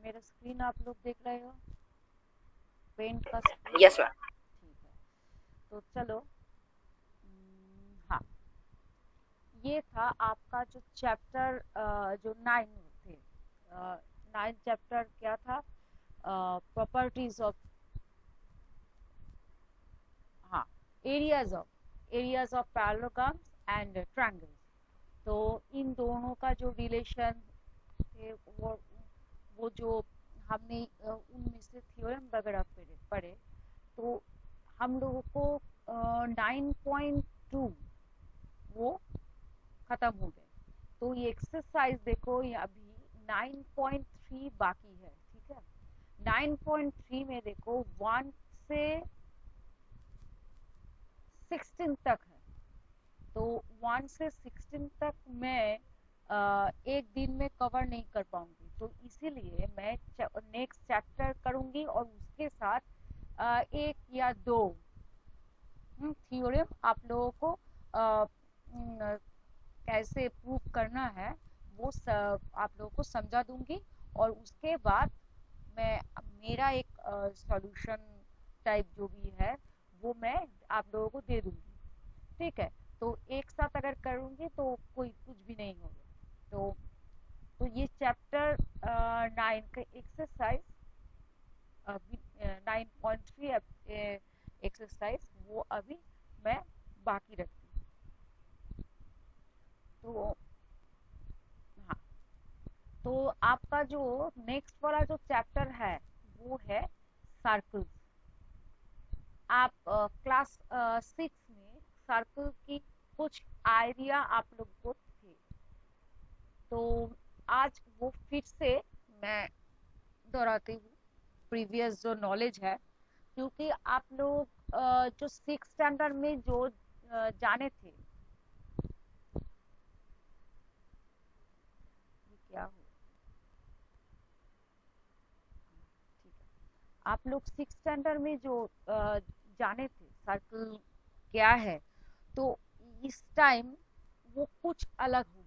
मेरा स्क्रीन आप लोग देख रहे हो, पेंट का स्क्रीन? Yes ma'am. ठीक है, तो चलो। हाँ, ये था आपका जो चैप्टर जो 9 थे। 9 चैप्टर क्या था? प्रॉपर्टीज ऑफ, हाँ, areas of parallelograms and triangles. तो इन दोनों का जो रिलेशन थे, वो जो हमने उनमें से थ्योरम वगैरह पढ़े, तो हम लोगों को 9.2 वो खत्म हो गए। तो ये एक्सरसाइज देखो, ये अभी 9.3 बाकी है। ठीक है, 9.3 में देखो 1 से 16 तक है। तो 1 से 16 तक मैं एक दिन में कवर नहीं कर पाऊंगी, तो इसीलिए मैं नेक्स्ट चैप्टर करूंगी और उसके साथ एक या दो थ्योरम आप लोगों को कैसे प्रूव करना है वो सब आप लोगों को समझा दूंगी। और उसके बाद मैं मेरा एक सॉल्यूशन टाइप जो भी है वो मैं आप लोगों को दे दूंगी। ठीक है, तो एक साथ अगर करूंगी तो कोई कुछ भी नहीं होगा। तो ये चैप्टर 9 का एक्सरसाइज 9.3 एक्सरसाइज वो अभी मैं बाकी रखती हूँ। तो हाँ, तो आपका जो नेक्स्ट वाला जो चैप्टर है वो है सर्कल्स। आप क्लास 6 में सर्कल की कुछ आइडिया आप लोग को थे, तो आज वो फिर से मैं दोहराती हूँ प्रीवियस जो नॉलेज है, क्योंकि आप लोग जो 6 स्टैंडर्ड में जो जाने थे। ये क्या हुआ? ठीक है, आप लोग 6 स्टैंडर्ड में जो जाने थे सर्कल क्या है, तो इस टाइम वो कुछ अलग होंगे।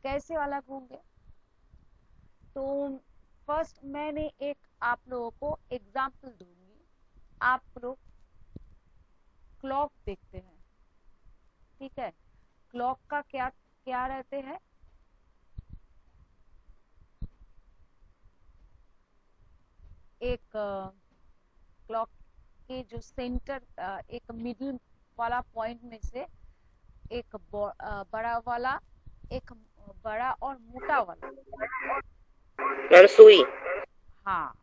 कैसे अलग होंगे? तो फर्स्ट मैंने एक आप लोगों को एग्जाम्पल दूंगी। आप लोग क्लॉक देखते हैं, ठीक है? क्लॉक का क्या क्या रहते हैं? एक क्लॉक के जो सेंटर, एक मिडिल वाला पॉइंट में से एक बड़ा वाला, एक बड़ा और मोटा वाला। मैम सुई। हाँ,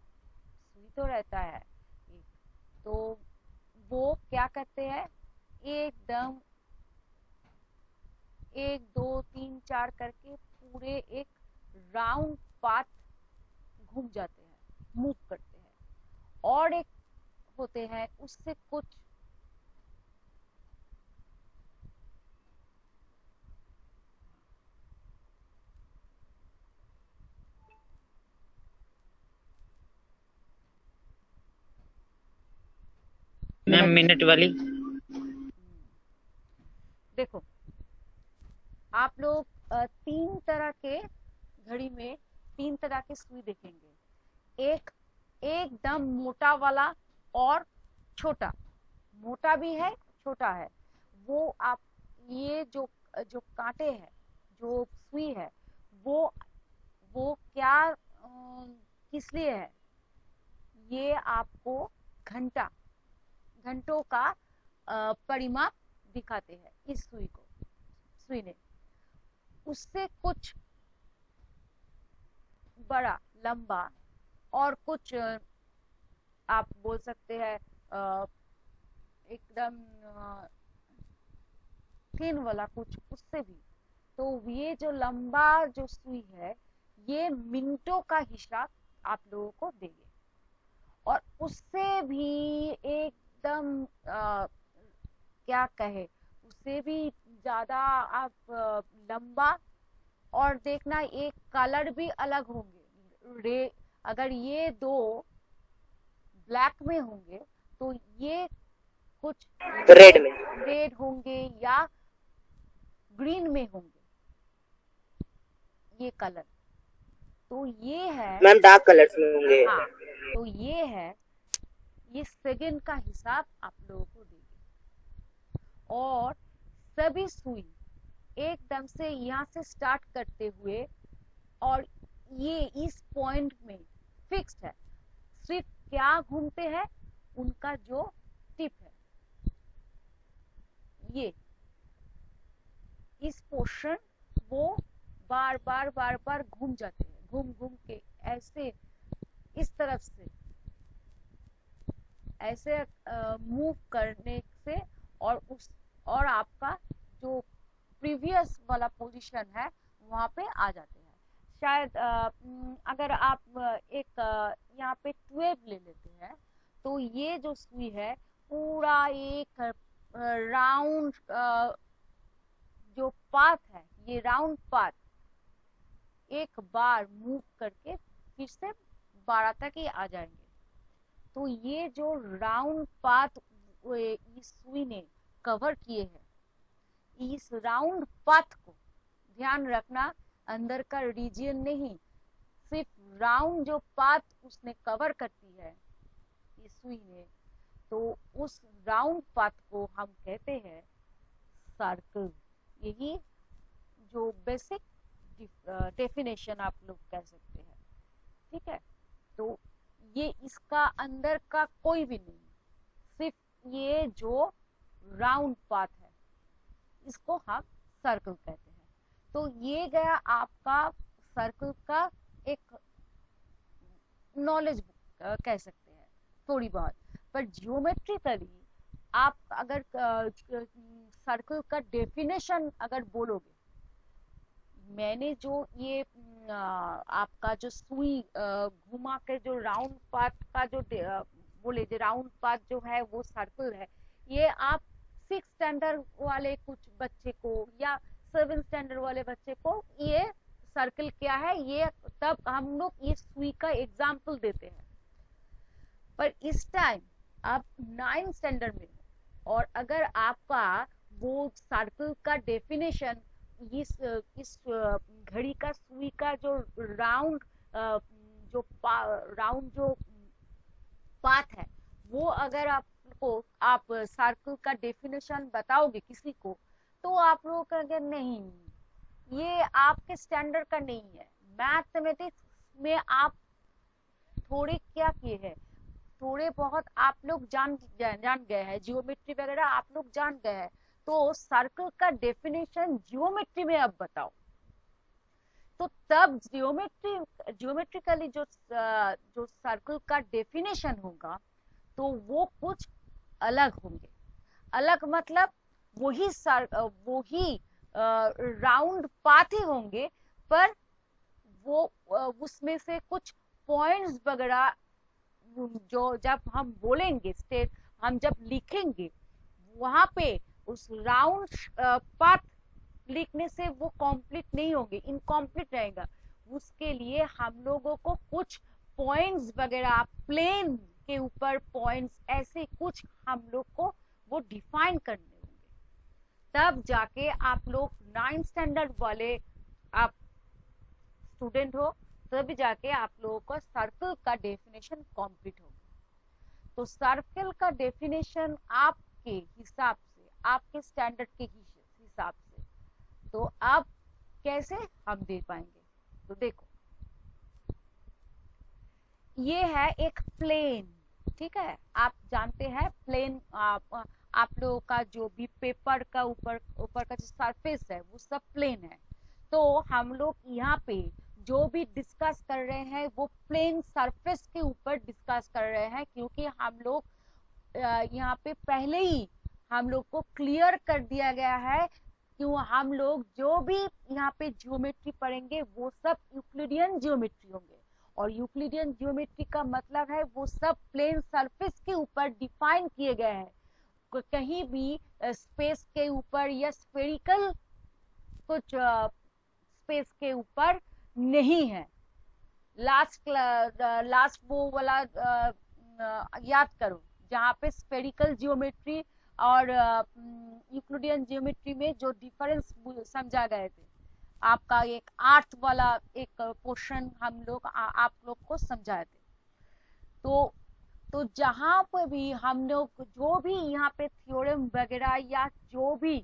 सुई तो रहता है एक। तो वो क्या कहते हैं, एकदम 1 2 3 4 करके पूरे एक राउंड पाथ घूम जाते हैं, मूव करते हैं। और एक होते हैं उससे कुछ मैम मिनट वाली। देखो, आप लोग 3 तरह के घड़ी में 3 तरह के सुई देखेंगे। एक एकदम मोटा वाला और छोटा, मोटा भी है छोटा है। वो आप ये जो जो कांटे हैं, जो सुई है, वो वो क्या किस लिए है? ये आपको घंटा घंटों का परिमाप दिखाते हैं। इस सुई ने उससे कुछ बड़ा लंबा और कुछ आप बोल सकते हैं एकदम थिन वाला कुछ उससे भी। तो ये जो लंबा जो सुई है, ये मिनटों का हिसाब आप लोगों को देंगे। और उससे भी एकदम क्या कहे, उससे भी ज्यादा आप लंबा। और देखना एक कलर भी अलग होंगे। अगर ये दो ब्लैक में होंगे तो ये कुछ रेड में। रेड होंगे या ग्रीन में होंगे ये कलर। तो ये है, मैम डार्क कलर्स में होंगे। हाँ, तो ये है, ये सेकंड का हिसाब आप लोगों को देगी। और सभी सुई एकदम से यहाँ से स्टार्ट करते हुए और ये इस पॉइंट में फिक्स्ड है, सिर्फ क्या घूमते हैं, उनका जो टिप है, ये इस पोर्शन वो बार बार घूम जाते हैं, घूम घूम के ऐसे इस तरफ से ऐसे मूव करने से और आपका जो प्रीवियस वाला पोजीशन है वहां पे आ जाते हैं। शायद अगर आप एक यहाँ पे 12 ले लेते हैं, तो ये जो सुई है पूरा एक राउंड जो पाथ है, ये राउंड पाथ एक बार मूव करके फिर से 12 तक ही आ जाएंगे। तो ये जो राउंड पाथ इस सुई ने कवर किए हैं, इस राउंड पाथ को ध्यान रखना, अंदर का रीजन नहीं, सिर्फ राउंड जो पाथ उसने कवर करती है इस सुई ने, तो उस राउंड पाथ को हम कहते हैं सर्कल। यही जो बेसिक डेफिनेशन आप लोग कह सकते हैं, ठीक है। तो ये इसका अंदर का कोई भी नहीं, सिर्फ ये जो राउंड पाथ है इसको हम सर्कल कहते हैं। तो ये गया आपका सर्कल का एक नॉलेज बुक कह सकते हैं थोड़ी बहुत। पर जियोमेट्रिकली आप अगर सर्कल का डेफिनेशन अगर बोलोगे, मैंने जो ये आपका जो सुई घुमा के जो राउंड पाथ का जो बोले जो राउंड पाथ जो है वो सर्कल है, ये आप 6 स्टैंडर्ड वाले कुछ बच्चे को या 7 स्टैंडर्ड वाले बच्चे को ये सर्कल क्या है ये तब हम लोग इस सुई का एग्जाम्पल देते हैं। पर इस टाइम आप 9 स्टैंडर्ड में हो और अगर आपका वो सर्कल का डेफिनेशन इस घड़ी का सुई का जो राउंड जो पाथ है, वो अगर आप सर्कल का डेफिनेशन बताओगे किसी को, तो आप लोग कहेंगे नहीं, ये आपके स्टैंडर्ड का नहीं है। मैथमेटिक्स में आप थोड़े क्या किए हैं, थोड़े बहुत आप लोग जान गए हैं, जियोमेट्री वगैरह आप लोग जान गए हैं, तो सर्कल का डेफिनेशन जियोमेट्री में अब बताओ। तो तब जियोमेट्रिकली जो सर्कल का डेफिनेशन होगा तो वो कुछ अलग होंगे। अलग मतलब वही राउंड पाथ ही होंगे, पर वो उसमें से कुछ पॉइंट्स वगैरह जो जब हम बोलेंगे स्टेट, हम जब लिखेंगे वहां पे उस राउंड पाथ लिखने से वो कंप्लीट नहीं होंगे, इनकम्प्लीट रहेगा। उसके लिए हम लोगों को कुछ पॉइंट्स वगैरह प्लेन के ऊपर पॉइंट्स ऐसे कुछ हम लोग को वो डिफाइन करने होंगे, तब जाके आप लोग 9 स्टैंडर्ड वाले आप स्टूडेंट हो, तब जाके आप लोगों को सर्कल का डेफिनेशन कंप्लीट होगा। तो सर्कल का डेफिनेशन आपके हिसाब से, आपके स्टैंडर्ड के हिसाब से, तो आप कैसे हम दे पाएंगे। तो देखो, ये है एक प्लेन, ठीक है। आप जानते हैं प्लेन, आप लोगों का जो भी पेपर का ऊपर का जो सरफेस है वो सब प्लेन है। तो हम लोग यहाँ पे जो भी डिस्कस कर रहे हैं वो प्लेन सरफेस के ऊपर डिस्कस कर रहे हैं, क्योंकि हम लोग यहाँ पे पहले ही हम लोग को क्लियर कर दिया गया है कि हम लोग जो भी यहाँ पे ज्योमेट्री पढ़ेंगे वो सब यूक्लिडियन ज्योमेट्री होंगे। और यूक्लिडियन ज्योमेट्री का मतलब है वो सब प्लेन सरफेस के ऊपर डिफाइन किए गए हैं, कहीं भी स्पेस के ऊपर या स्फेरिकल कुछ स्पेस के ऊपर नहीं है। लास्ट वो वाला याद करो जहाँ पे स्फेरिकल जियोमेट्री और यूक्लिडियन जियोमेट्री में जो डिफरेंस समझा गए थे, आपका एक आर्थ वाला एक पोर्शन हम लोग आप लोग को समझाए थे। तो जहां पे भी हम लोग जो भी यहाँ पे थ्योरम वगैरह या जो भी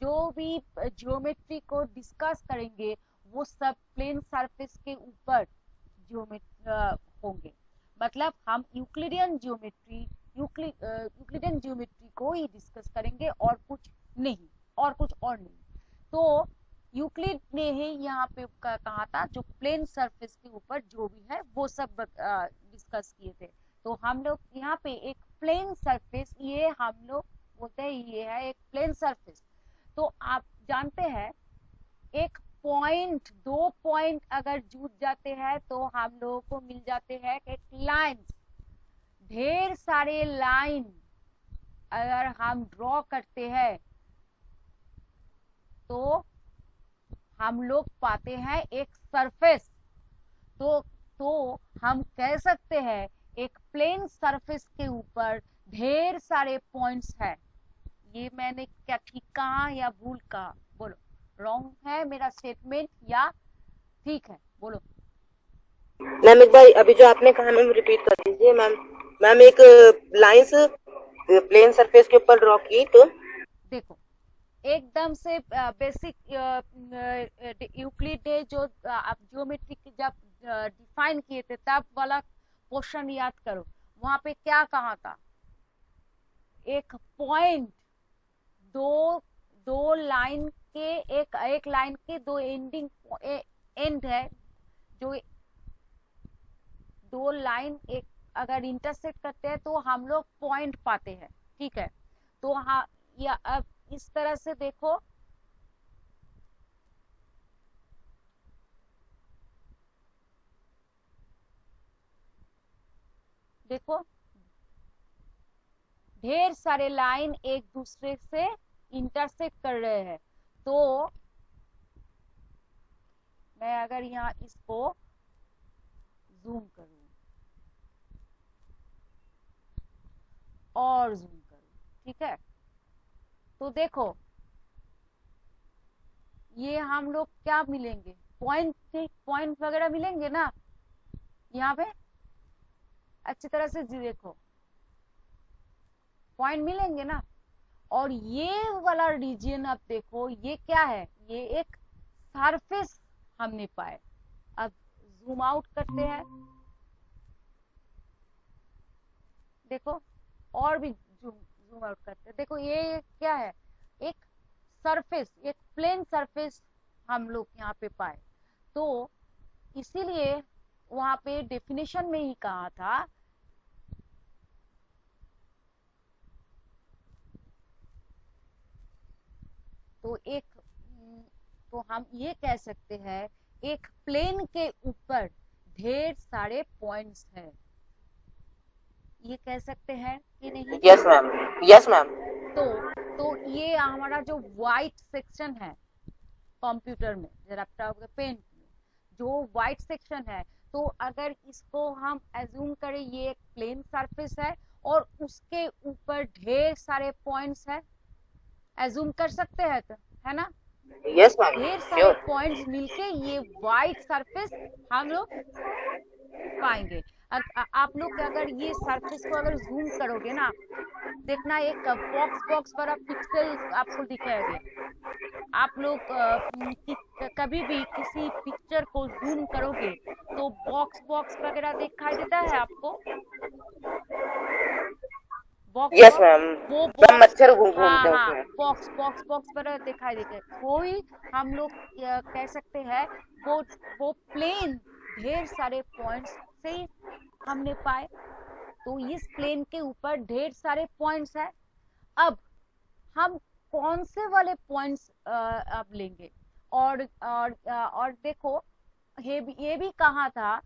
ज्योमेट्री को डिस्कस करेंगे वो सब प्लेन सरफेस के ऊपर होंगे। मतलब हम यूक्लिडियन ज्योमेट्री को ही डिस्कस करेंगे और कुछ नहीं, तो यूक्लिड ने ही यहाँ पे कहा था जो प्लेन सरफेस के ऊपर जो भी है वो सब डिस्कस किए थे। तो हम लोग यहाँ पे एक प्लेन सरफेस, ये हम लोग बोलते हैं ये है एक प्लेन सरफेस। तो आप जानते हैं एक पॉइंट, 2 पॉइंट अगर जुड़ जाते हैं तो हम लोगों को मिल जाते हैं एक लाइन। ढेर सारे लाइन अगर हम ड्रॉ करते हैं तो हम लोग पाते हैं एक सरफेस। तो हम कह सकते हैं एक प्लेन सरफेस के ऊपर ढेर सारे पॉइंट्स हैं। ये मैंने क्या ठीक कहा या भूल कहा? बोलो, रॉन्ग है मेरा स्टेटमेंट या ठीक है? बोलो मैम। एक बार अभी जो आपने कहा मैम रिपीट कर दीजिए मैम। मैम एक लाइंस प्लेन सरफेस के ऊपर ड्रॉ की तो देखो एकदम से बेसिक यूक्लिड ने जो आप ज्योमेट्री जब डिफाइन किए थे तब वाला क्वेश्चन याद करो। वहां पे क्या कहा था? एक पॉइंट, दो लाइन के एक लाइन के दो एंड है, जो दो लाइन एक अगर इंटरसेक्ट करते हैं तो हम लोग पॉइंट पाते हैं। ठीक है, तो हाँ, या अब इस तरह से देखो, ढेर सारे लाइन एक दूसरे से इंटरसेक्ट कर रहे हैं। तो मैं अगर यहाँ इसको जूम करूं और जूम करूं, ठीक है, तो देखो ये हम लोग क्या मिलेंगे? पॉइंट वगैरह मिलेंगे ना यहाँ पे। अच्छी तरह से देखो, पॉइंट मिलेंगे ना। और ये वाला रीजन अब देखो ये क्या है? ये एक सरफेस हमने पाए। अब जूम आउट करते हैं, देखो और भी जूम आउट करते हैं। देखो ये क्या है? एक सरफेस, एक प्लेन सरफेस हम लोग यहाँ पे पाए। तो इसीलिए वहां पे डेफिनेशन में ही कहा था तो हम ये कह सकते हैं एक प्लेन के ऊपर ढेर सारे पॉइंट्स हैं। ये कह सकते हैं कि नहीं? Yes ma'am, yes ma'am. तो ये हमारा जो व्हाइट सेक्शन है कंप्यूटर में, लैपटॉप के पेंट में जो व्हाइट सेक्शन है, तो अगर इसको हम एज्यूम करें ये एक प्लेन सरफेस है और उसके ऊपर ढेर सारे पॉइंट्स है, एज्यूम कर सकते हैं तो, है ना? यस मैम, ढेर सारे श्योर। पॉइंट्स मिलके ये व्हाइट सरफेस हम लोग पाएंगे। आप लोग अगर ये सरफेस को अगर जूम करोगे ना, देखना एक बॉक्स वाला पिक्सल आपको दिखेगा। आप लोग कभी भी किसी पिक्चर को जूम करोगे तो बॉक्स वगैरह दिखाई देता है आपको? Yes ma'am. वो मैम बॉक्स, मच्छर घूमते हाँ हैं हाँ, उसमें। बॉक्स वगैरह दिखाई देते हैं। वही हम लोग कह सकते हैं वो प्लेन ढेर सारे पॉइंट्स से ही हमने पाए। तो इस प्लेन के ऊपर ढेर सारे पॉइंट्स है। अब हम कौन से वाले पॉइंट्स अब लेंगे? और देखो ये भी कहा था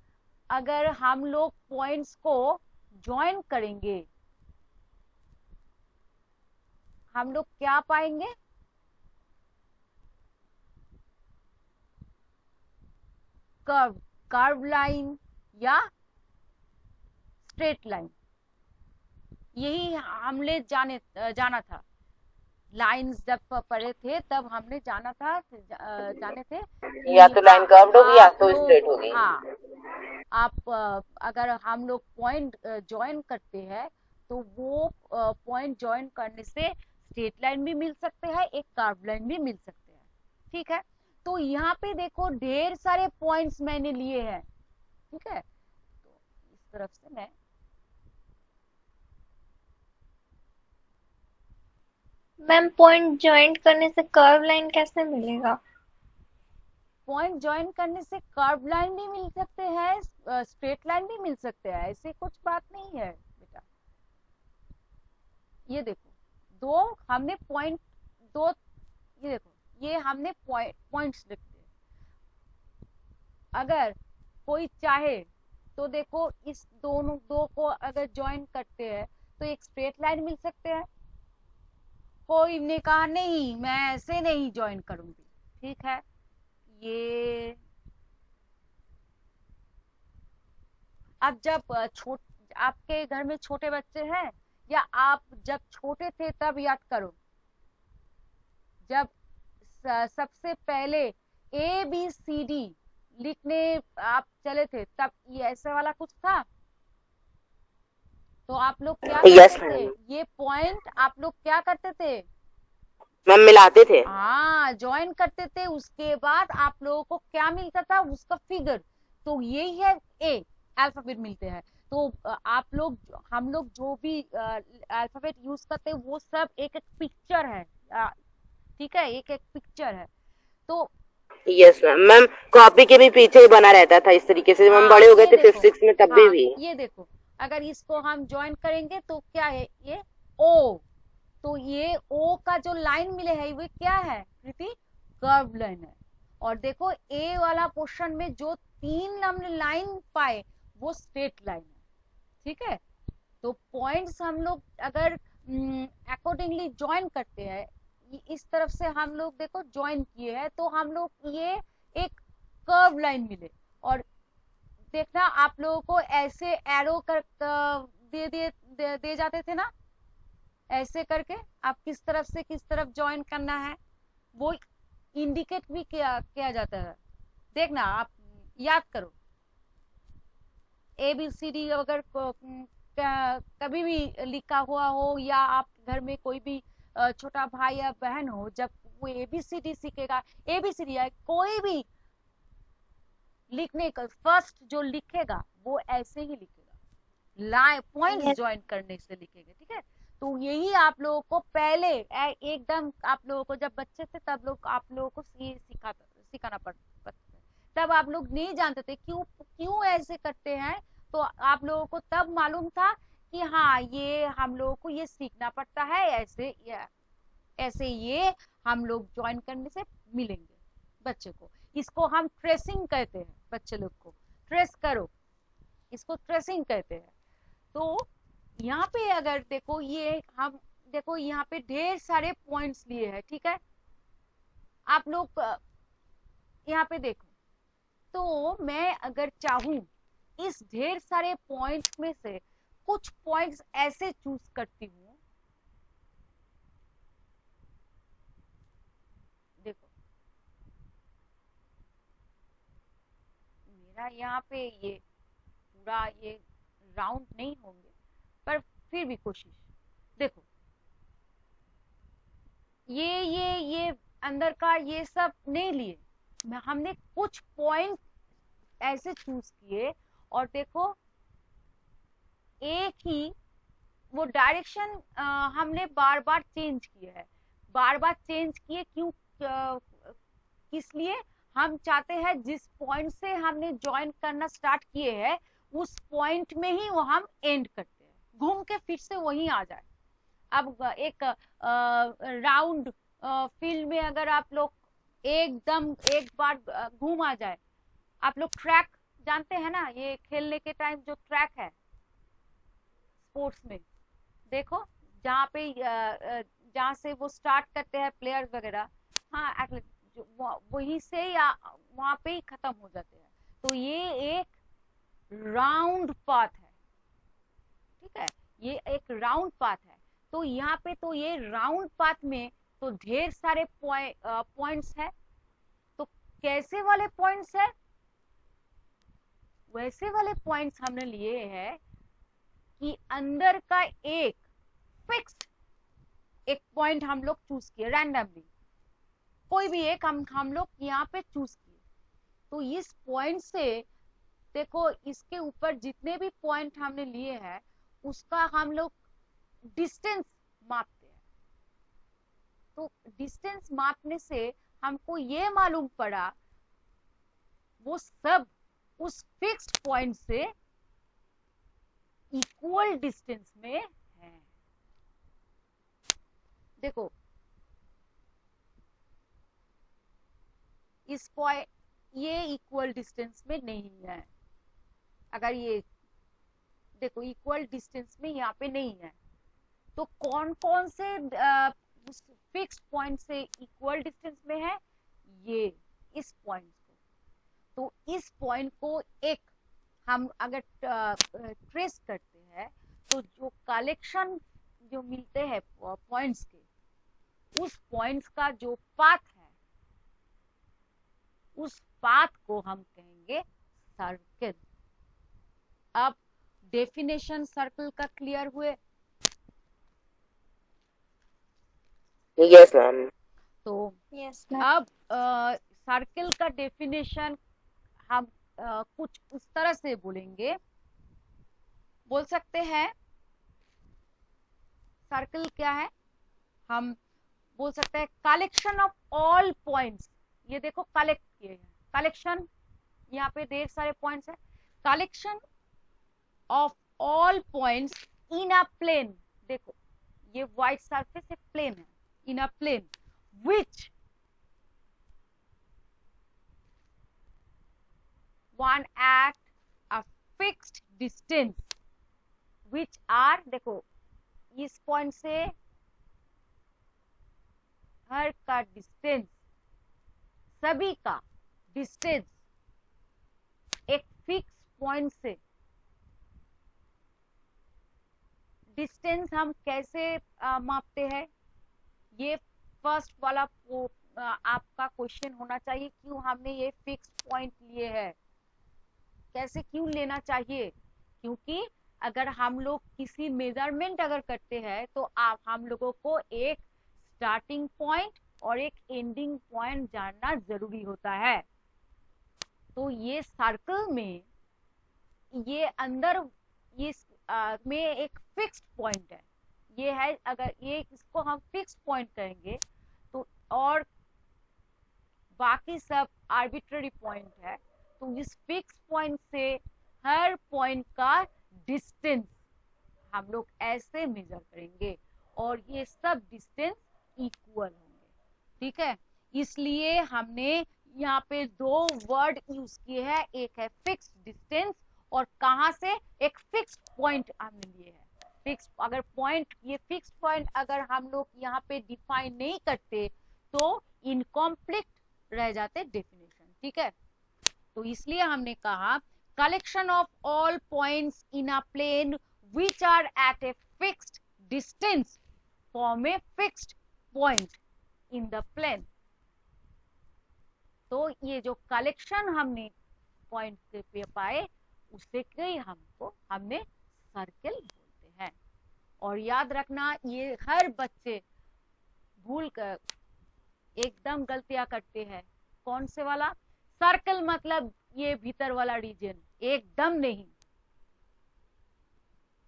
अगर हम लोग पॉइंट्स को ज्वाइन करेंगे हम लोग क्या पाएंगे? कर्व लाइन या स्ट्रेट लाइन, यही हमने जाना था। लाइंस जब पढ़े थे तब हमने जाने थे या कि तो लाइन कर्व्ड होगी या तो स्ट्रेट होगी। हाँ, आप अगर हम लोग पॉइंट ज्वाइन करते हैं तो वो पॉइंट ज्वाइन करने से स्ट्रेट लाइन भी मिल सकते हैं, एक कर्व लाइन भी मिल सकते हैं। ठीक है, तो यहाँ पे देखो ढेर सारे पॉइंट्स मैंने लिए हैं। ठीक है, तो इस तरफ से मैं मैम पॉइंट ज्वाइंट करने से कर्व लाइन कैसे मिलेगा? पॉइंट ज्वाइन करने से कर्व लाइन भी मिल सकते हैं, स्ट्रेट लाइन भी मिल सकते हैं, ऐसी कुछ बात नहीं है बेटा। ये देखो दो हमने पॉइंट दो, ये देखो ये हमने पॉइंट्स लिख दिए। अगर कोई चाहे तो देखो इस दोनों दो को अगर ज्वाइन करते हैं तो एक स्ट्रेट लाइन मिल सकते हैं। कोई ने कहा नहीं मैं ऐसे नहीं ज्वाइन करूंगी, ठीक है, ये अब जब आपके घर में छोटे बच्चे हैं या आप जब छोटे थे तब याद करो, जब सबसे पहले ABCD लिखने आप चले थे तब ये ऐसा वाला कुछ था, तो आप लोग क्या Yes, करते थे, ma'am. ये पॉइंट आप लोग क्या करते थे, मैम मिलाते थे। हाँ ज्वाइन करते थे, उसके बाद आप लोगों को क्या मिलता था, उसका फिगर, तो यही है ए, अल्फाबेट मिलते हैं। तो आप लोग हम लोग जो भी अल्फाबेट यूज करते हैं वो सब एक एक पिक्चर है, ठीक है, एक एक पिक्चर है। तो यस मैम, मैम कॉपी के भी पीछे ही बना रहता था इस तरीके से। हम बड़े हो गए थे फिफ्थ सिक्स में तब भी ये देखो अगर इसको हम ज्वाइन करेंगे तो क्या है, ये ओ, तो ये ओ का जो लाइन मिले है वो क्या है कृति, कर्व लाइन है। और देखो ए वाला पोर्शन में जो 3 हमने लाइन पाए वो स्ट्रेट लाइन है। ठीक है, तो पॉइंट्स हम लोग अगर अकॉर्डिंगली ज्वाइन करते हैं, इस तरफ से हम लोग देखो ज्वाइन किए हैं तो हम लोग ये एक कर्व लाइन मिले। और देखना आप लोगों को ऐसे एरो कर दे जाते थे ना, ऐसे करके आप किस तरफ से किस तरफ ज्वाइन करना है वो इंडिकेट भी किया जाता है। देखना आप याद करो, ABCD अगर कभी भी लिखा हुआ हो या आप घर में कोई भी छोटा भाई या बहन हो, जब वो ABCD सीखेगा, ABCD या कोई भी लिखने का फर्स्ट जो लिखेगा वो ऐसे ही लिखेगा, लाइन पॉइंट्स Yes. ज्वाइन करने से लिखेंगे। ठीक है, तो यही आप लोगों को पहले एकदम आप लोगों को जब बच्चे थे तब लोग आप लोगों को ये सिखाना पड़ता, तब आप लोग नहीं जानते थे क्यों क्यों ऐसे करते हैं, तो आप लोगों को तब मालूम था कि हाँ ये हम लोगों को ये सीखना पड़ता है, ऐसे ये हम लोग ज्वाइन करने से मिलेंगे बच्चे को। इसको हम ट्रेसिंग कहते हैं, बच्चे लोग को ट्रेस करो, इसको ट्रेसिंग कहते हैं। तो यहाँ पे अगर देखो ये हम देखो यहाँ पे ढेर सारे पॉइंट्स लिए हैं। ठीक है, आप लोग यहाँ पे देखो, तो मैं अगर चाहूं इस ढेर सारे पॉइंट्स में से कुछ पॉइंट्स ऐसे चूज करती हूँ, देखो मेरा यहाँ पे ये पूरा ये राउंड नहीं होंगे पर फिर भी कोशिश, देखो ये अंदर का ये सब नहीं लिए, हमने कुछ पॉइंट ऐसे चूज किए और देखो एक ही वो डायरेक्शन हमने बार बार चेंज किया है, बार बार चेंज किए क्यों, किस लिए, हम चाहते हैं जिस पॉइंट से हमने ज्वाइन करना स्टार्ट किए हैं उस पॉइंट में ही वो हम एंड करते हैं, घूम के फिर से वहीं आ जाए। अब एक राउंड फील्ड में अगर आप लोग एकदम एक बार घूम आ जाए, आप लोग ट्रैक जानते हैं ना, ये खेलने के टाइम जो ट्रैक है स्पोर्ट्स में, देखो जहाँ पे जहाँ से वो स्टार्ट करते हैं प्लेयर्स वगैरह, हाँ एथलीट वहीं से या वहां पे ही खत्म हो जाते हैं, तो ये एक राउंड पाथ है। ठीक है, ये एक राउंड पाथ है, तो यहाँ पे तो ये राउंड पाथ में तो ढेर सारे पॉइंट्स है, तो कैसे वाले पॉइंट्स है? वैसे वाले पॉइंट्स हमने लिए हैं कि अंदर का एक फिक्स्ड एक पॉइंट हम लोग चूज किए रैंडमली, कोई भी एक हम लोग यहाँ पे चूज किए। तो इस पॉइंट से देखो, इसके ऊपर जितने भी पॉइंट हमने लिए हैं उसका हम लोग डिस्टेंस मापते हैं। तो डिस्टेंस मापने से हमको ये मालूम पड़ा वो सब उस फिक्स्ड पॉइंट से इक्वल डिस्टेंस में है। देखो इस पॉइंट ये इक्वल डिस्टेंस में नहीं है, अगर ये देखो इक्वल डिस्टेंस में यहाँ पे नहीं है, तो कौन कौन से उस फिक्स्ड पॉइंट से इक्वल डिस्टेंस में है? ये इस पॉइंट को। तो इस पॉइंट को एक हम अगर ट्रेस करते हैं तो जो कलेक्शन जो मिलते हैं पॉइंट्स के, उस पॉइंट्स का जो पाथ है उस पाथ को हम कहेंगे सर्कल। अब डेफिनेशन सर्कल का क्लियर हुए? Yes ma'am. तो यस मैम। अब सर्कल का डेफिनेशन हम कुछ उस तरह से बोलेंगे, बोल सकते हैं सर्कल क्या है? हम बोल सकते हैं कलेक्शन ऑफ ऑल पॉइंट्स। ये देखो कलेक्ट किए हैं, कलेक्शन, यहाँ पे ढेर सारे पॉइंट्स है। Collection of all points in a plane, देखो ये व्हाइट सरफेस एक प्लेन है, in a plane which one at a fixed distance which are, देखो इस पॉइंट से हर का डिस्टेंस, सभी का डिस्टेंस एक फिक्स पॉइंट से। डिस्टेंस हम कैसे मापते हैं? ये फर्स्ट वाला आपका क्वेश्चन होना चाहिए, क्यों हमने ये फिक्स पॉइंट लिए हैं, कैसे क्यों लेना चाहिए? क्योंकि अगर हम लोग किसी मेजरमेंट अगर करते हैं तो आप हम लोगों को एक स्टार्टिंग पॉइंट और एक एंडिंग पॉइंट जानना जरूरी होता है। तो ये सर्कल में ये अंदर इस में एक फिक्स्ड पॉइंट है, ये है, अगर ये इसको हम फिक्स्ड पॉइंट कहेंगे तो, और बाकी सब आर्बिट्ररी पॉइंट है। तो इस फिक्स पॉइंट से हर पॉइंट का डिस्टेंस हम लोग ऐसे मेजर करेंगे और ये सब डिस्टेंस इक्वल होंगे, ठीक है? इसलिए हमने यहाँ पे दो वर्ड यूज किए हैं, एक है फिक्स डिस्टेंस और कहाँ से एक फिक्स पॉइंट हमने लिए है। फिक्स अगर पॉइंट, ये फिक्स पॉइंट अगर हम लोग यहाँ पे डिफाइन नहीं करते तो इनकम्प्लीट रह जाते डेफिनेशन, ठीक है? तो इसलिए हमने कहा collection of all points in a plane which are at a fixed distance form a fixed point in the plane. तो ये जो कलेक्शन हमने पॉइंट पे पाए उससे कई हमने सर्कल बोलते हैं। और याद रखना, ये हर बच्चे भूल कर एकदम गलतियां करते हैं। कौन से वाला? सर्कल मतलब ये भीतर वाला रीजन, एकदम नहीं।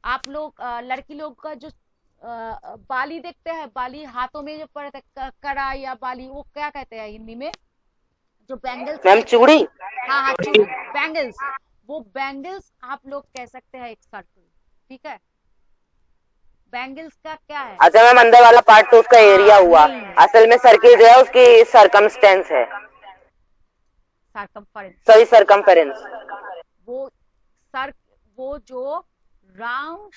आप लोग लड़की लोग का जो बाली देखते हैं, बाली हाथों में जो पड़ता है, कड़ा या बाली, वो क्या कहते हैं हिंदी में? जो बैंगल्स, मैम चूड़ी। हाँ हाँ चूड़ी, बैंगल्स, वो बैंगल्स आप लोग कह सकते हैं एक सर्कल, ठीक है? बैंगल्स का क्या है? अच्छा मैम, अंदर वाला पार्ट तो उसका एरिया हुआ, असल में सर्किल जो है उसकी सरकमस्टेंस है, सरकमफेरेंस, सॉरी सरकमफेरेंस। वो जो राउंड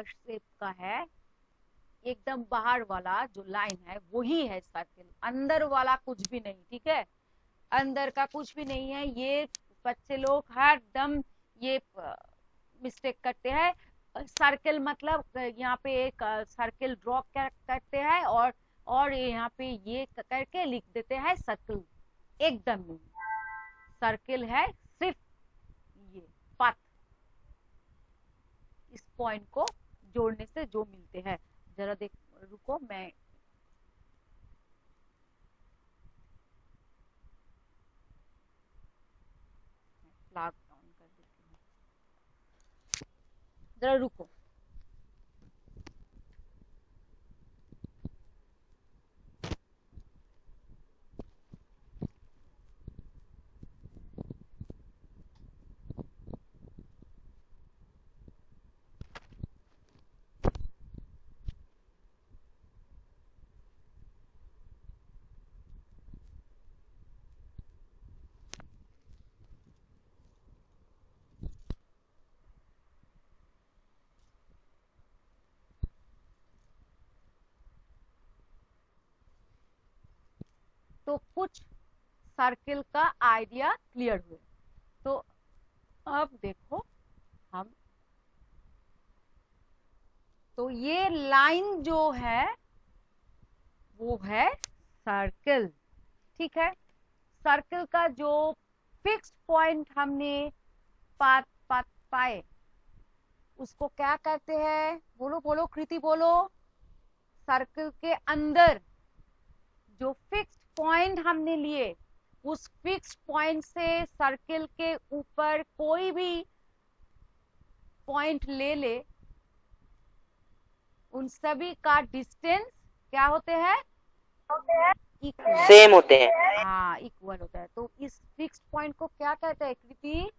शेप का है, एकदम बाहर वाला जो लाइन है वही है सर्कल, अंदर वाला कुछ भी नहीं, ठीक है? अंदर का कुछ भी नहीं है। ये बच्चे लोग हर दम ये मिस्टेक करते हैं, सर्कल मतलब यहाँ पे एक सर्कल ड्रॉ करते हैं और यहाँ पे ये करके लिख देते हैं सर्कल। एकदम नहीं, सर्कल है सिर्फ ये पथ, इस पॉइंट को जोड़ने से जो मिलते हैं। जरा देख, रुको, मैं फ्लैग ऑन कर देती हूँ, जरा रुको। तो कुछ सर्कल का आइडिया क्लियर हुए। तो अब देखो हम, तो ये लाइन जो है वो है सर्कल, ठीक है। सर्कल का जो फिक्स्ड पॉइंट हमने पाए उसको क्या कहते हैं? बोलो बोलो कृति बोलो। सर्कल के अंदर जो फिक्स्ड पॉइंट हमने लिए, उस फिक्स्ड पॉइंट से सर्कल के ऊपर कोई भी पॉइंट ले उन सभी का डिस्टेंस क्या होते हैं? इक्वल, सेम होते हैं। हाँ, इक्वल होता है। तो इस फिक्स्ड पॉइंट को क्या कहते हैं कृति?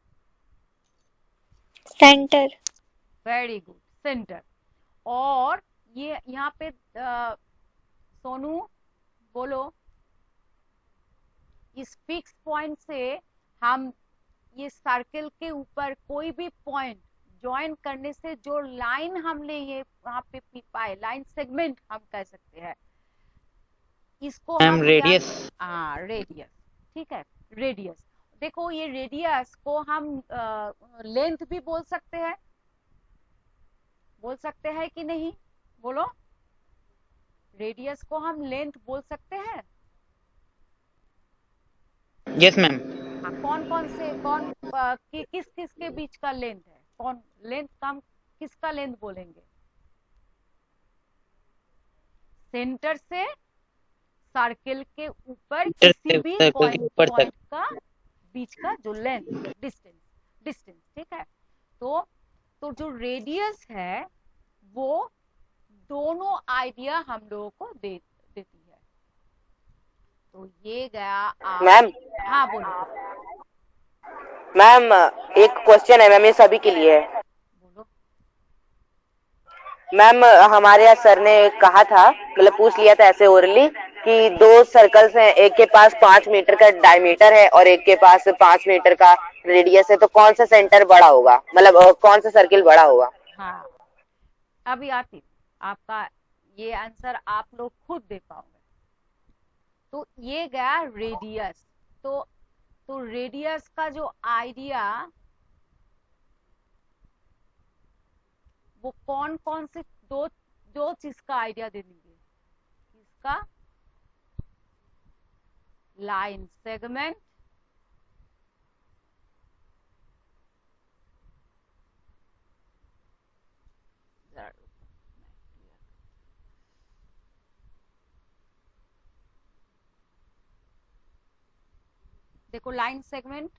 सेंटर। Very good, centre. और ये यहाँ पे सोनू बोलो, इस फिक्स पॉइंट से हम ये सर्कल के ऊपर कोई भी पॉइंट ज्वाइन करने से जो लाइन हमने ये वहां पे पाए, लाइन सेगमेंट हम कह सकते हैं, इसको हम रेडियस। हाँ, रेडियस, ठीक है, रेडियस। देखो ये रेडियस को हम लेंथ भी बोल सकते हैं, बोल सकते हैं कि नहीं? बोलो, रेडियस को हम लेंथ बोल सकते हैं? Yes ma'am. हाँ, किस किस के बीच का लेंथ है? कौन लेंथ कम, किसका लेंथ बोलेंगे? सेंटर से सर्कल के ऊपर किसी भी पॉइंट का बीच का जो लेंथ, डिस्टेंस, ठीक है। तो जो रेडियस है वो दोनों आइडिया हम लोगों को देती है। तो ये गया मैम। हाँ बोलो मैम, एक क्वेश्चन है मैम, ये सभी के लिए है। बोलो। मैम, हमारे यहाँ सर ने कहा था, मतलब पूछ लिया था ऐसे ओरली, कि दो सर्कल्स हैं, एक के पास 5 मीटर का डायमीटर है और एक के पास 5 मीटर का रेडियस है, तो कौन सा सेंटर बड़ा होगा, मतलब कौन सा सर्किल बड़ा होगा? हाँ, अभी आती, आपका ये आंसर आप लोग खुद दे पाओगे। तो ये गया रेडियस। तो रेडियस का जो आइडिया, वो कौन कौन से दो चीज का आइडिया दे देंगे? इसका लाइन सेगमेंट देखो, लाइन सेगमेंट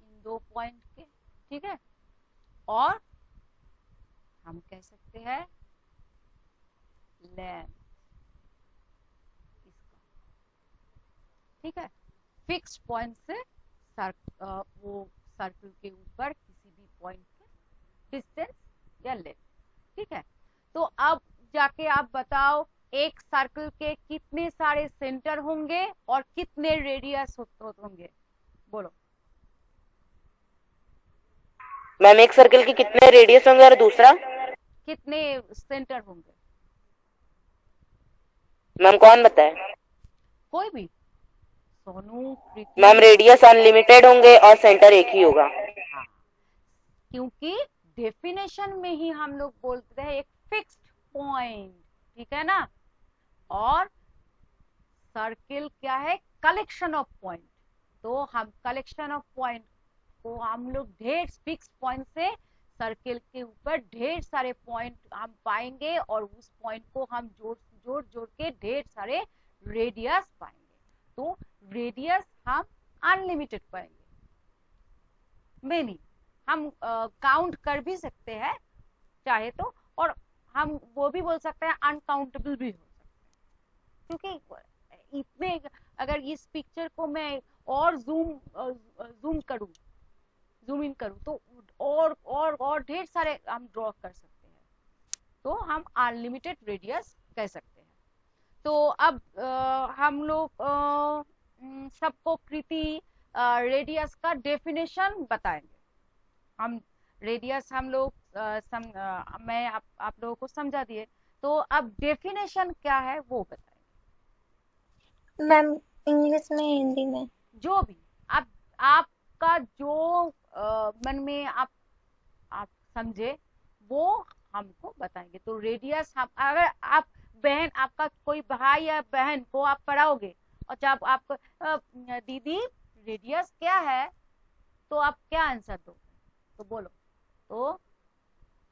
इन दो पॉइंट के, ठीक है। और हम कह सकते हैं लेंथ इसका, ठीक है। फिक्स पॉइंट से वो सर्कल के ऊपर किसी भी पॉइंट के डिस्टेंस या लेंथ, ठीक है। तो अब जाके आप बताओ, एक सर्कल के कितने सारे सेंटर होंगे और कितने रेडियस होंगे? बोलो। मैम, एक सर्कल के कितने रेडियस होंगे और दूसरा कितने सेंटर होंगे? मैम कौन बताए? कोई भी, सोनू, मैम, रेडियस अनलिमिटेड होंगे और सेंटर एक ही होगा। हाँ, क्योंकि डेफिनेशन में ही हम लोग बोलते हैं एक फिक्स्ड पॉइंट, ठीक है ना। और सर्किल क्या है, कलेक्शन ऑफ पॉइंट। तो हम कलेक्शन ऑफ पॉइंट को हम लोग ढेर फिक्स्ड पॉइंट से सर्किल के ऊपर ढेर सारे पॉइंट हम पाएंगे और उस पॉइंट को हम जोड़ जोड़ जोड़ के ढेर सारे रेडियस पाएंगे। तो रेडियस हम अनलिमिटेड पाएंगे, मेनी हम काउंट कर भी सकते हैं चाहे तो, और हम वो भी बोल सकते हैं अनकाउंटेबल भी हो सकते हैं। क्योंकि इतने, अगर इस पिक्चर को मैं और जूम करूं, जूम इन करूं, तो और ढेर सारे हम ड्रॉ कर सकते हैं। तो हम अनलिमिटेड रेडियस कह सकते हैं। तो अब हम लोग सबको कृति रेडियस का डेफिनेशन बताएंगे। हम रेडियस हम लोग मैं आप लोगों को समझा दिए, तो अब डेफिनेशन क्या है वो बताएंगे। मैम इंग्लिश में, हिंदी में? जो भी आपका जो मन में आप समझे वो हमको बताएंगे। तो रेडियस, हम अगर आप बहन, आपका कोई भाई या बहन को आप पढ़ाओगे और जब आप दीदी रेडियस क्या है, तो आप क्या आंसर दोगे, तो बोलो। तो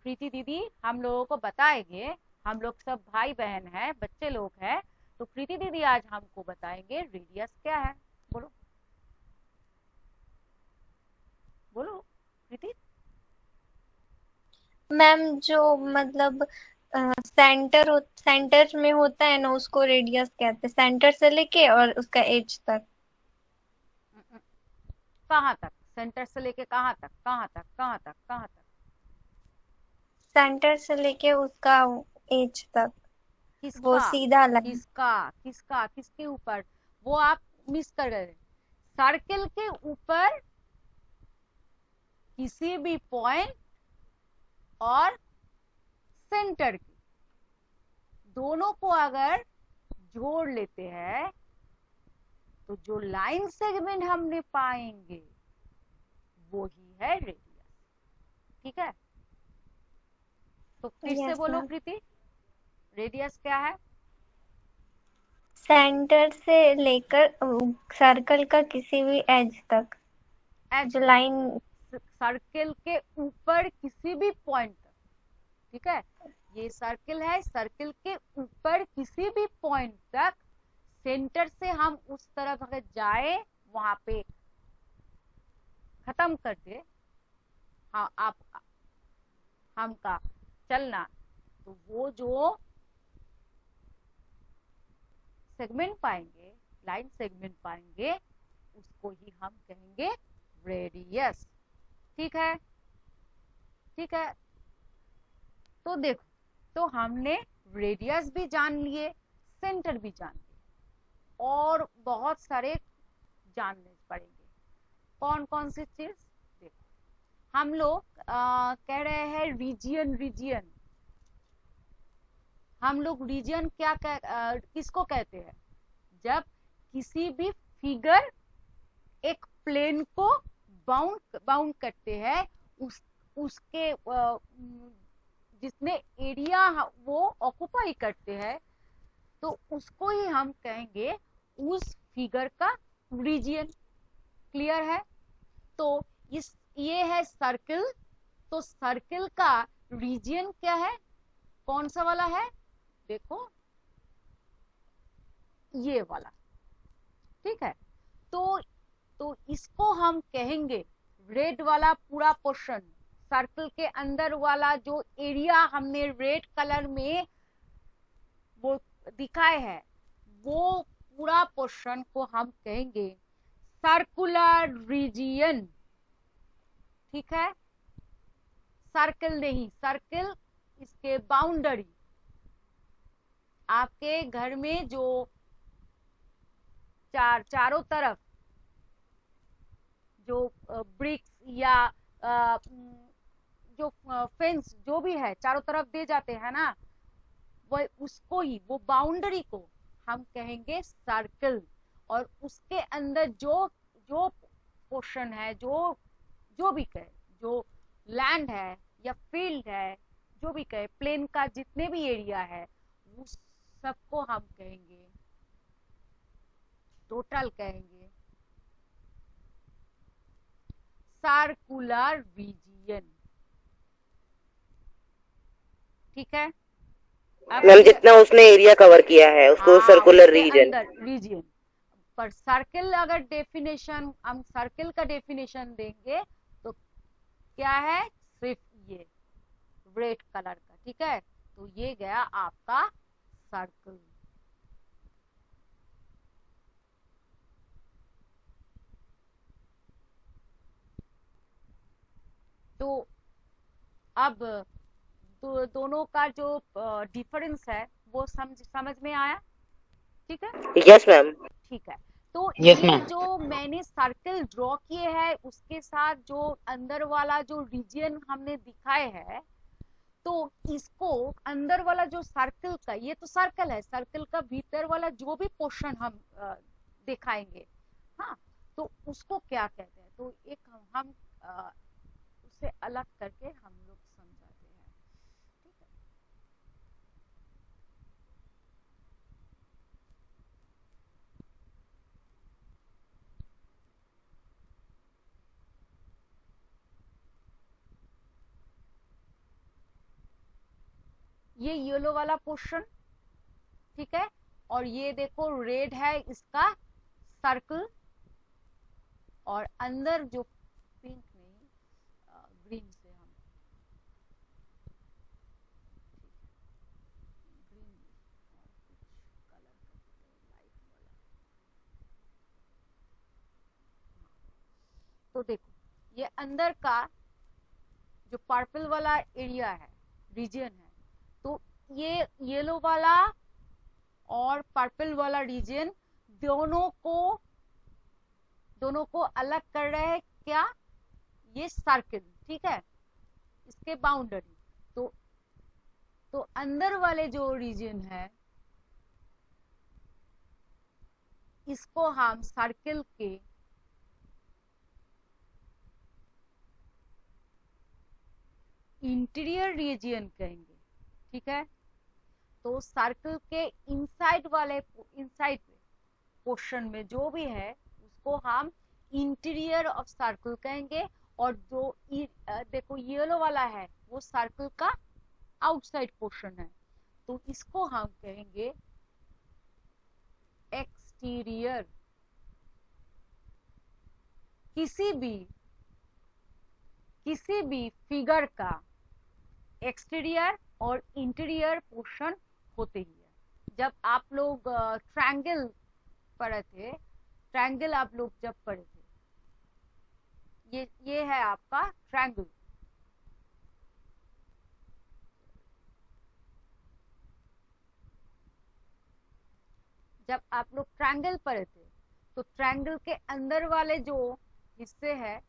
प्रीति दीदी हम लोगों को बताएंगे, हम लोग सब भाई बहन हैं, बच्चे लोग हैं, तो प्रीति दीदी आज हमको बताएंगे रेडियस क्या है। बोलो बोलो प्रीति। मैम जो मतलब सेंटर में होता है ना, उसको रेडियस कहते हैं, सेंटर से लेके और उसका एज तक। कहाँ तक, सेंटर से लेके कहाँ तक, कहाँ तक, कहाँ तक, कहाँ तक? सेंटर से लेके उसका एज तक, वो किसका, सीधा लाइन। किसका, किसका, किसके ऊपर, वो आप मिस कर गए। सर्किल के ऊपर किसी भी पॉइंट और सेंटर की दोनों को अगर जोड़ लेते हैं तो जो लाइन सेगमेंट हमने पाएंगे वो ही है रेडियस, ठीक है। तो फिर से यस बोलो मैम। प्रीति, रेडियस क्या है? सेंटर से लेकर सर्कल का किसी भी एज तक, एज जो लाइन। सर्किल के ऊपर किसी भी पॉइंट तक, ठीक है। ये सर्किल है, सर्किल के ऊपर किसी भी पॉइंट तक, सेंटर से हम उस तरफ अगर जाए, वहां पे खत्म कर दे, हाँ आप हम का चलना, तो वो जो सेगमेंट पाएंगे, लाइन सेगमेंट पाएंगे, उसको ही हम कहेंगे रेडियस, ठीक है, ठीक है। तो देखो, तो हमने रेडियस भी जान लिए, सेंटर भी जान लिए, और बहुत सारे जानने पड़ेंगे। कौन कौन सी चीज? देखो, हम लोग कह रहे हैं रीजियन, रीजियन। हम लोग रीजियन क्या किसको कहते हैं? जब किसी भी फिगर एक प्लेन को बाउंड करते हैं, उसके जिसमें एरिया वो ऑक्युपाई करते हैं, तो उसको ही हम कहेंगे उस फिगर का रीजियन। क्लियर है? तो ये है सर्किल, तो सर्किल का रीजियन क्या है, कौन सा वाला है? देखो ये वाला, ठीक है। तो इसको हम कहेंगे, रेड वाला पूरा पोर्शन, सर्कल के अंदर वाला जो एरिया हमने रेड कलर में वो दिखाए है, वो पूरा पोर्शन को हम कहेंगे सर्कुलर रीजियन, ठीक है। सर्कल नहीं, सर्कल इसके बाउंड्री, आपके घर में जो चारों तरफ जो ब्रिक्स या जो फेंस जो भी है चारों तरफ दे जाते हैं ना, वो उसको ही, वो बाउंड्री को हम कहेंगे सर्कल। और उसके अंदर जो जो पोर्शन है, जो भी कहे, जो लैंड है या फील्ड है, जो भी कहे, प्लेन का जितने भी एरिया है वो सबको हम कहेंगे, टोटल कहेंगे सर्कुलर रीजियन। ठीक है, अब मैम ये जितना उसने एरिया कवर किया है उसको हाँ सर्कुलर उसके रीजन। अंदर रीजियन। पर सर्किल अगर डेफिनेशन, हम सर्किल का डेफिनेशन देंगे तो क्या है, सिर्फ ये रेड कलर का। ठीक है, तो ये गया आपका सर्कल। तो अब दोनों का जो डिफरेंस है वो समझ में आया। ठीक है, यस मैम। ठीक है। तो यस ये मैम। जो मैंने सर्कल ड्रॉ किए हैं उसके साथ जो अंदर वाला जो रीजन हमने दिखाए है, तो इसको अंदर वाला जो सर्कल का, ये तो सर्कल है, सर्कल का भीतर वाला जो भी पोर्शन हम दिखाएंगे, हाँ, तो उसको क्या कहते हैं, तो एक हम उसे अलग करके हम लोग समझाते हैं। ठीक है, ये येलो वाला पोर्शन, ठीक है, और ये देखो रेड है इसका सर्कल, और अंदर जो पिंक नहीं, ग्रीन से हम, ग्रीन और कुछ कलर करते हैं लाइट वाला। तो देखो ये अंदर का जो पर्पल वाला एरिया है, रीजन है, तो ये येलो वाला और पर्पल वाला रीजन दोनों को अलग कर रहे हैं क्या, ये सर्कल। ठीक है, इसके बाउंड्री, तो अंदर वाले जो रीजन है इसको हम सर्कल के इंटीरियर रीजन कहेंगे। ठीक है, तो सर्कल के इनसाइड पोर्शन में जो भी है उसको हम इंटीरियर ऑफ सर्कल कहेंगे, और जो देखो येलो वाला है वो सर्कल का आउटसाइड पोर्शन है, तो इसको हम कहेंगे एक्सटीरियर। किसी भी फिगर का एक्सटीरियर और इंटीरियर पोर्शन होते ही है। जब आप लोग ट्रायंगल पढ़े थे, ट्रायंगल आप लोग जब पढ़े थे, ये है आपका ट्रायंगल। जब आप लोग ट्रायंगल पढ़े थे तो ट्रायंगल के अंदर वाले जो हिस्से है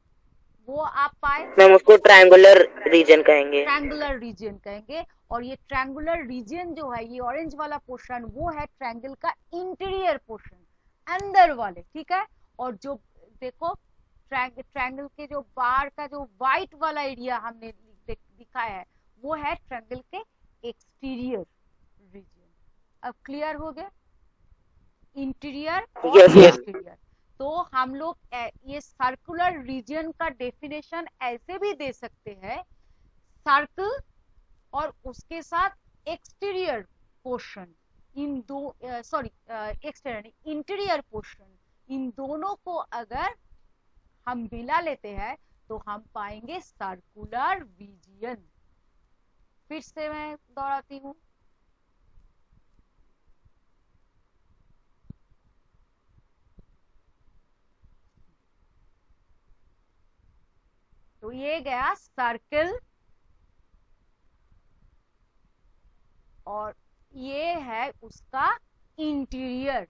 वो आप पाए, मैम उसको ट्रायंगुलर रीजन कहेंगे। ट्रायंगुलर रीजन कहेंगे, और ये ट्रायंगुलर रीजन जो है, ये ऑरेंज वाला पोर्शन वो है ट्रायंगल का इंटीरियर पोर्शन, अंदर वाले। ठीक है, और जो देखो ट्रायंगल के जो बाहर का जो व्हाइट वाला एरिया हमने दिखाया है वो है ट्रायंगल के एक्सटीरियर रीजन। अब क्लियर हो गया, इंटीरियर और यस मैम। एक्सटीरियर। तो हम लोग ये सर्कुलर रीजन का डेफिनेशन ऐसे भी दे सकते हैं, सर्कल और उसके साथ एक्सटीरियर पोर्शन, इन दो सॉरी एक्सटीरियर इंटीरियर पोर्शन, इन दोनों को अगर हम मिला लेते हैं तो हम पाएंगे सर्कुलर रीजन। फिर से मैं दोहराती हूँ, तो ये गया सर्कल, और ये है उसका इंटीरियर।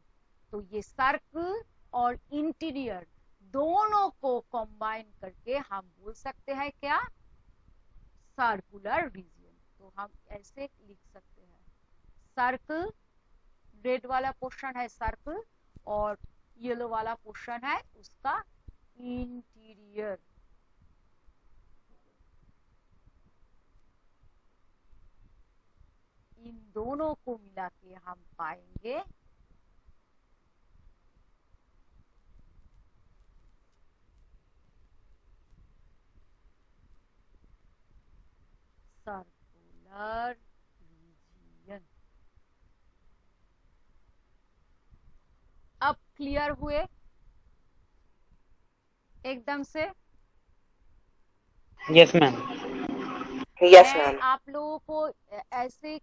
तो ये सर्कल और इंटीरियर दोनों को कंबाइन करके हम बोल सकते हैं क्या, सर्कुलर रीजन। तो हम ऐसे लिख सकते हैं, सर्कल, रेड वाला पोर्शन है सर्कल, और येलो वाला पोर्शन है उसका इंटीरियर। दोनों को मिला के हम पाएंगे सर्कुलर रीजन। अब क्लियर हुए एकदम से? Yes ma'am. यस मैं मैम। आप लोगों को ऐसे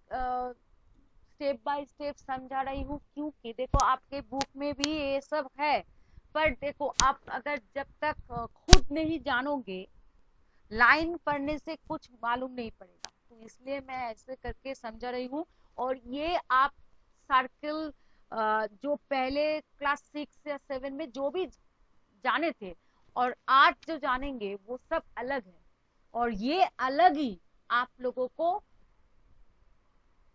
स्टेप बाय स्टेप समझा रही हूँ क्योंकि देखो आपके बुक में भी ये सब है, पर देखो आप अगर जब तक खुद नहीं जानोगे, लाइन पढ़ने से कुछ मालूम नहीं पड़ेगा, तो इसलिए मैं ऐसे करके समझा रही हूँ। और ये आप सर्कल जो पहले क्लास 6 या 7 में जो भी जाने थे और आज जो जानेंगे वो सब अलग है, और ये अलग ही आप लोगों को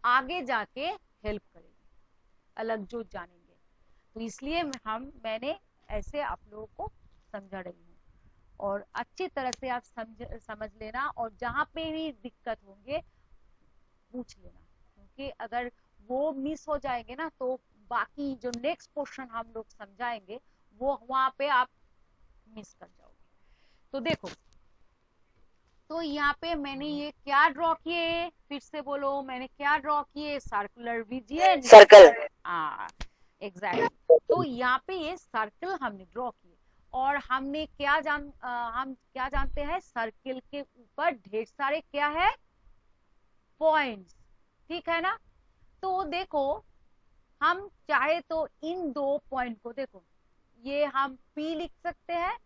आगे जाके हेल्प करेगी, अलग जो जानेंगे। तो इसलिए मैंने ऐसे आप लोगों को समझा रही हूँ, और अच्छी तरह से आप समझ लेना, और जहाँ पे भी दिक्कत होंगे पूछ लेना, क्योंकि अगर वो मिस हो जाएंगे ना तो बाकी जो नेक्स्ट क्वेश्चन हम लोग समझाएंगे वो वहां पे आप मिस कर जाओगे। तो देखो, तो यहाँ पे मैंने ये क्या ड्रॉ किए, फिर से बोलो, मैंने क्या ड्रॉ किए? Circular region, circle. हाँ एग्जैक्टली। तो यहाँ पे ये सर्कल हमने ड्रॉ किए, और हमने क्या हम क्या जानते हैं? सर्किल के ऊपर ढेर सारे क्या है? पॉइंट्स, ठीक है ना? तो देखो, हम चाहे तो इन दो पॉइंट को, देखो ये हम P लिख सकते हैं,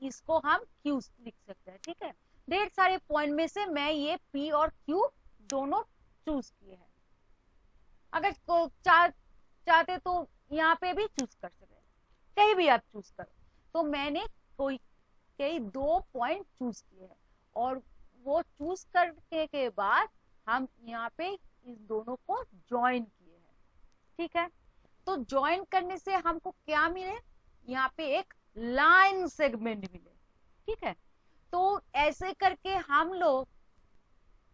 इसको हम Q लिख सकते हैं, ठीक है? ढेर सारे पॉइंट में से मैं ये P और Q दोनों चूज किए हैं। अगर चाहते तो यहाँ पे भी चूज कर सकते हैं, कहीं भी आप चूज करो। तो मैंने कई दो पॉइंट चूज किए हैं, और वो चूज करने के बाद हम यहाँ पे इस दोनों को ज्वाइन किए हैं, ठीक है? तो ज्वाइन करने से हमको क्या मिले? यहाँ पे एक लाइन सेगमेंट मिले, ठीक है? तो ऐसे करके हम लोग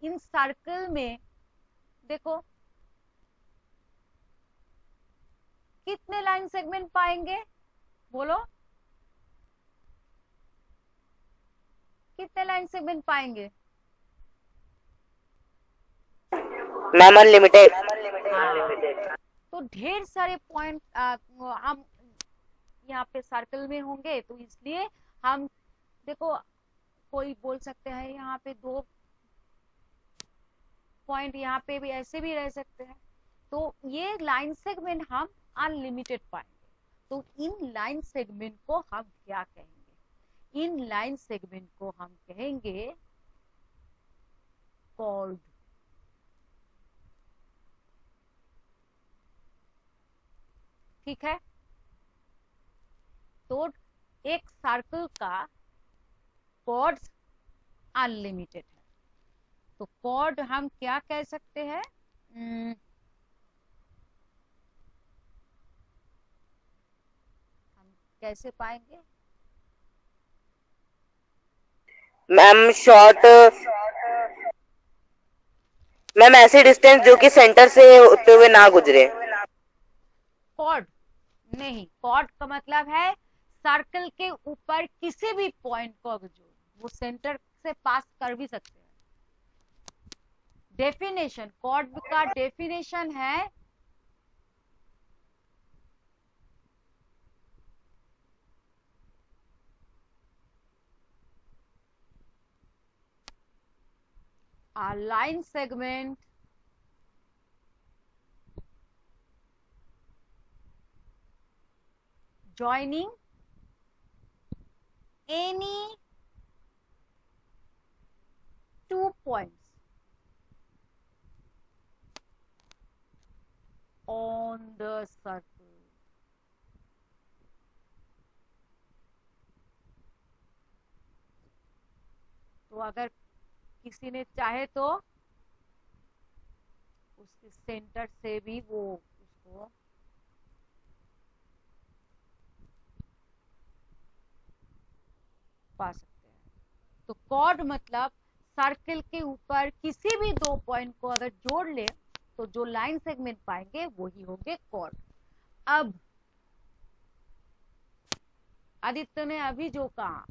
इन सर्कल में देखो कितने लाइन सेगमेंट पाएंगे, बोलो कितने लाइन सेगमेंट पाएंगे? Ma'am unlimited. हाँ, तो ढेर सारे पॉइंट हम यहाँ पे सर्कल में होंगे, तो इसलिए हम देखो, कोई बोल सकते हैं यहाँ पे दो पॉइंट, यहाँ पे भी ऐसे भी रह सकते हैं। तो ये लाइन सेगमेंट हम अनलिमिटेड पाएंगे। तो इन लाइन सेगमेंट को हम क्या कहेंगे? इन लाइन सेगमेंट को हम कहेंगे कॉर्ड, ठीक है? तो एक सर्कल का कॉर्ड्स अनलिमिटेड है, तो कॉर्ड हम क्या कह सकते हैं? हम कैसे पाएंगे? मैम शॉर्ट, मैम ऐसी डिस्टेंस जो कि सेंटर से होते हुए ना गुजरे। कॉर्ड नहीं, कॉर्ड का मतलब है सर्कल के ऊपर किसी भी पॉइंट को जो वो सेंटर से पास कर भी सकते हैं। डेफिनेशन, कॉर्ड का डेफिनेशन है a line segment joining any two points on the circle. तो अगर किसी ने चाहे तो उसके सेंटर से भी वो उसको पा सकते हैं। तो कॉर्ड मतलब सर्कल के ऊपर किसी भी दो पॉइंट को अगर जोड़ ले तो जो लाइन सेगमेंट पाएंगे वही होंगे कॉर्ड। अब आदित्य ने अभी जो कहा,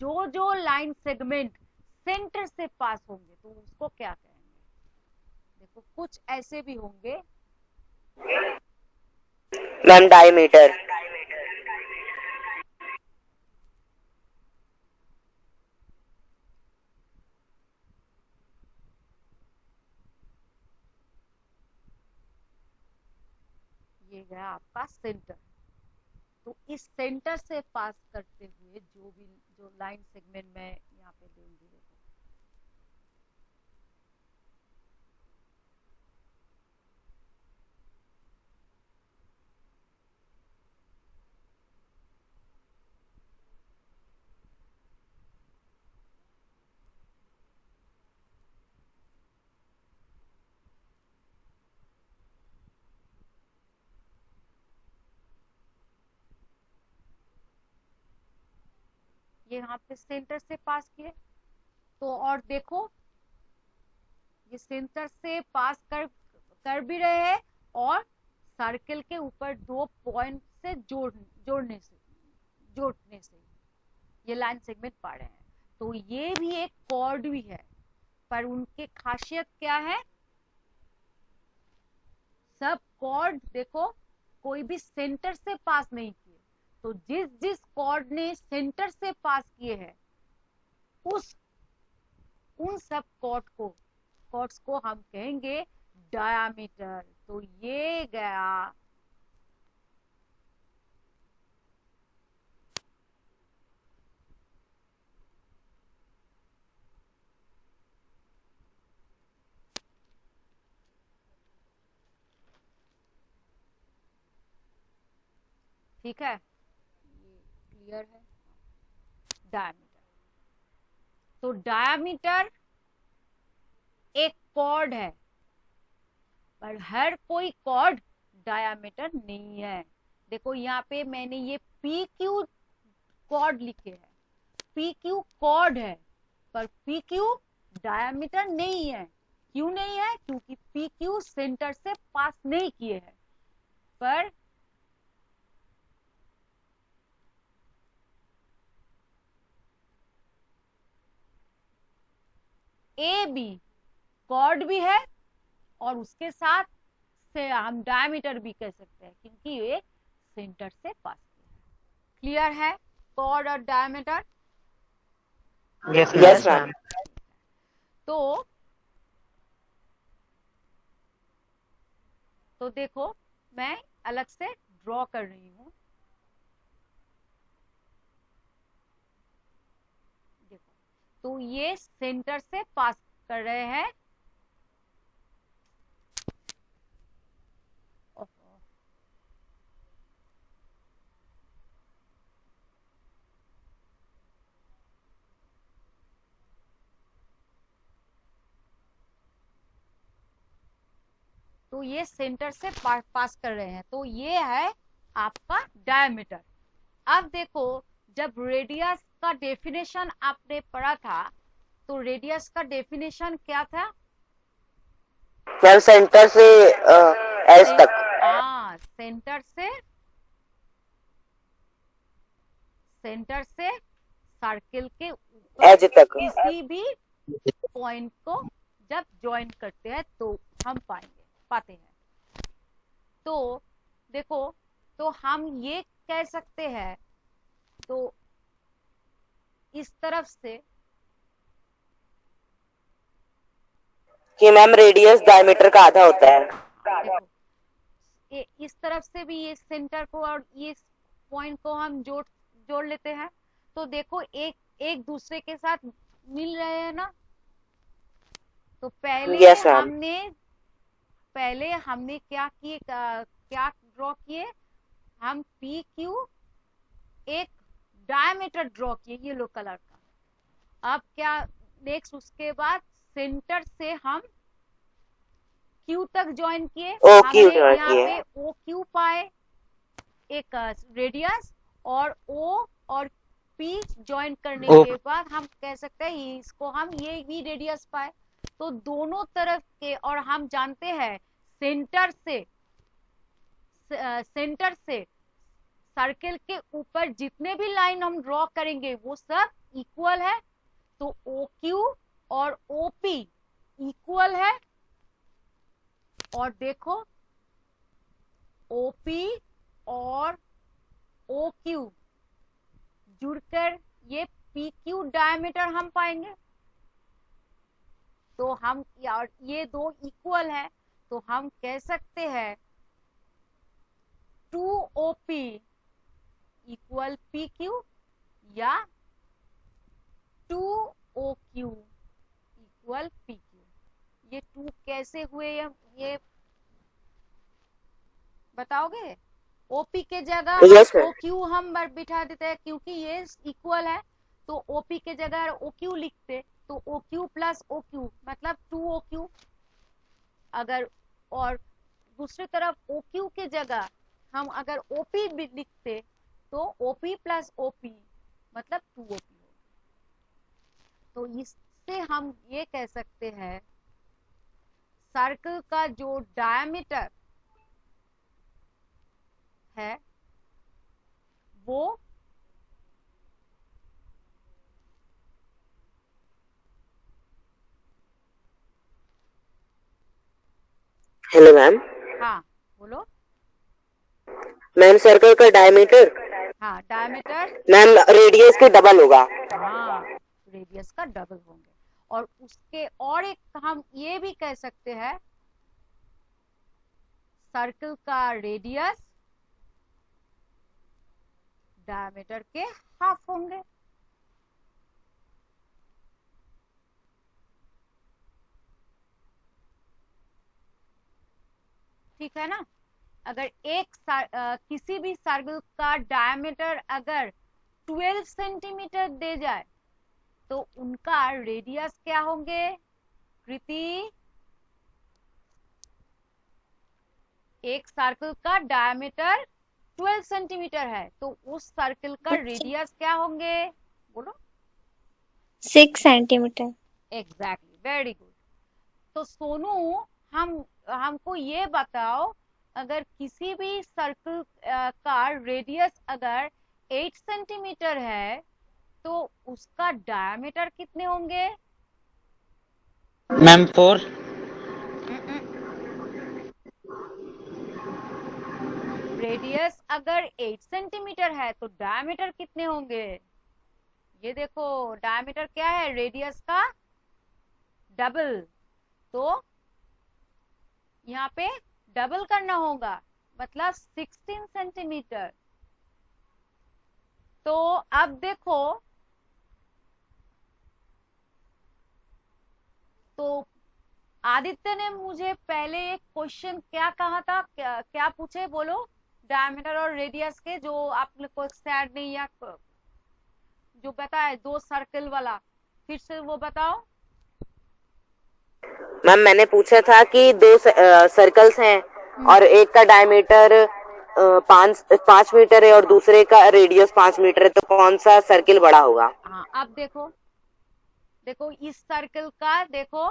जो जो लाइन सेगमेंट सेंटर से पास होंगे तो उसको क्या कहेंगे? देखो कुछ ऐसे भी होंगे मैम डायमीटर। ये गया आपका सेंटर। तो इस सेंटर से पास करते हुए जो लाइन सेगमेंट में यहाँ पे लूंगी, देखो ये यहाँ पे सेंटर से पास किए। तो और देखो ये सेंटर से पास कर भी रहे हैं और सर्किल के ऊपर 2 पॉइंट से जोड़ने से ये लाइन सेगमेंट पा रहे हैं। तो ये भी एक कॉर्ड भी है, पर उनके खासियत क्या है? सब कॉर्ड देखो कोई भी सेंटर से पास नहीं किए। तो जिस जिस कॉर्ड ने सेंटर से पास किए हैं उन सब कॉर्ड्स को हम कहेंगे डायामीटर। तो ये गया ठीक है, ये क्लियर है डायामीटर। तो डायामीटर एक कॉर्ड है, पर हर कोई कॉर्ड डायामीटर नहीं है। देखो यहाँ पे मैंने ये पी क्यू कॉर्ड लिखे हैं, पी क्यू कॉर्ड है पर पी क्यू डायामीटर नहीं है। क्यों नहीं है? क्योंकि पी क्यू सेंटर से पास नहीं किए हैं। पर ए बी कॉर्ड भी है और उसके साथ से हम डायमीटर भी कह सकते हैं, क्योंकि ये सेंटर से पास किया है। क्लियर है कॉर्ड और डायमीटर? Yes ma'am. तो देखो मैं अलग से ड्रॉ कर रही हूं। देखो तो ये सेंटर से पास कर रहे हैं। तो ये सेंटर से पास कर रहे हैं, तो ये है आपका डायमीटर। अब देखो जब रेडियस का डेफिनेशन आपने पढ़ा था, तो रेडियस का डेफिनेशन क्या था? मैम सेंटर से एज तक। हाँ, सेंटर से सर्किल के एज तक किसी भी पॉइंट को जब ज्वाइन करते हैं तो हम पाते हैं। तो देखो तो हम ये कह सकते हैं, तो इस तरफ से कि मैम रेडियस डायमीटर का आधा होता है। देखो इस तरफ से भी ये सेंटर को और ये पॉइंट को हम जोड़ लेते हैं। तो देखो एक दूसरे के साथ मिल रहे हैं ना। तो पहले हमने क्या ड्रॉ किए? हम पी क्यू एक डायमीटर ड्रॉ किए येलो कलर का। अब क्या नेक्स्ट उसके बाद सेंटर से हम क्यू तक ज्वाइन किए। हमने यहाँ पे ओ क्यू पाए एक रेडियस, और ओ और पी ज्वाइन करने के बाद हम कह सकते हैं इसको हम ये भी रेडियस पाए। तो दोनों तरफ के, और हम जानते हैं सेंटर से सर्किल के ऊपर जितने भी लाइन हम ड्रॉ करेंगे वो सब इक्वल है। तो OQ और OP इक्वल है, और देखो OP और OQ जुड़कर ये PQ डायमीटर हम पाएंगे। तो हम यार ये दो इक्वल है, तो हम कह सकते हैं 2OP इक्वल PQ या 2OQ इक्वल PQ। ये 2 कैसे हुए ये बताओगे? OP के जगह Yes, sir. OQ हम बिठा देते हैं, क्योंकि ये इक्वल है। तो OP के जगह OQ लिखते तो OQ प्लस OQ मतलब 2OQ। अगर और दूसरी तरफ OQ के जगह हम अगर OP भी लिखते तो OP प्लस OP मतलब 2OP। तो इससे हम ये कह सकते हैं सर्कल का जो डायमीटर है वो हेलो मैम। हाँ बोलो। मैम सर्कल का डायमीटर हाँ डायमीटर मैम रेडियस के डबल होगा। हाँ रेडियस का डबल होंगे। और उसके और एक हम ये भी कह सकते हैं सर्कल का रेडियस डायमीटर के हाफ होंगे। ठीक है ना? अगर किसी भी सर्कल का डायमीटर अगर 12 सेंटीमीटर दे जाए तो उनका रेडियस क्या होंगे कृति? एक सर्कल का डायमीटर 12 सेंटीमीटर है तो उस सर्कल का रेडियस क्या होंगे? बोलो। 6 सेंटीमीटर। Exactly, very good. तो सोनू हमको ये बताओ, अगर किसी भी सर्कल का रेडियस अगर 8 सेंटीमीटर है तो उसका डायमीटर कितने होंगे? मैम 4। रेडियस अगर 8 सेंटीमीटर है तो डायमीटर कितने होंगे? ये देखो डायमीटर क्या है? रेडियस का डबल। तो यहाँ पे डबल करना होगा मतलब 16 सेंटीमीटर। तो अब देखो, तो आदित्य ने मुझे पहले एक क्वेश्चन क्या कहा था, क्या पूछे बोलो? डायमीटर और रेडियस के जो आप लोग को सैड नहीं या जो बताए दो सर्कल वाला, फिर से वो बताओ। मैम मैंने पूछा था कि दो सर्कल्स हैं और एक का डायमीटर 5 मीटर है और दूसरे का रेडियस 5 मीटर है, तो कौन सा सर्किल बड़ा होगा? हाँ अब देखो इस सर्कल का देखो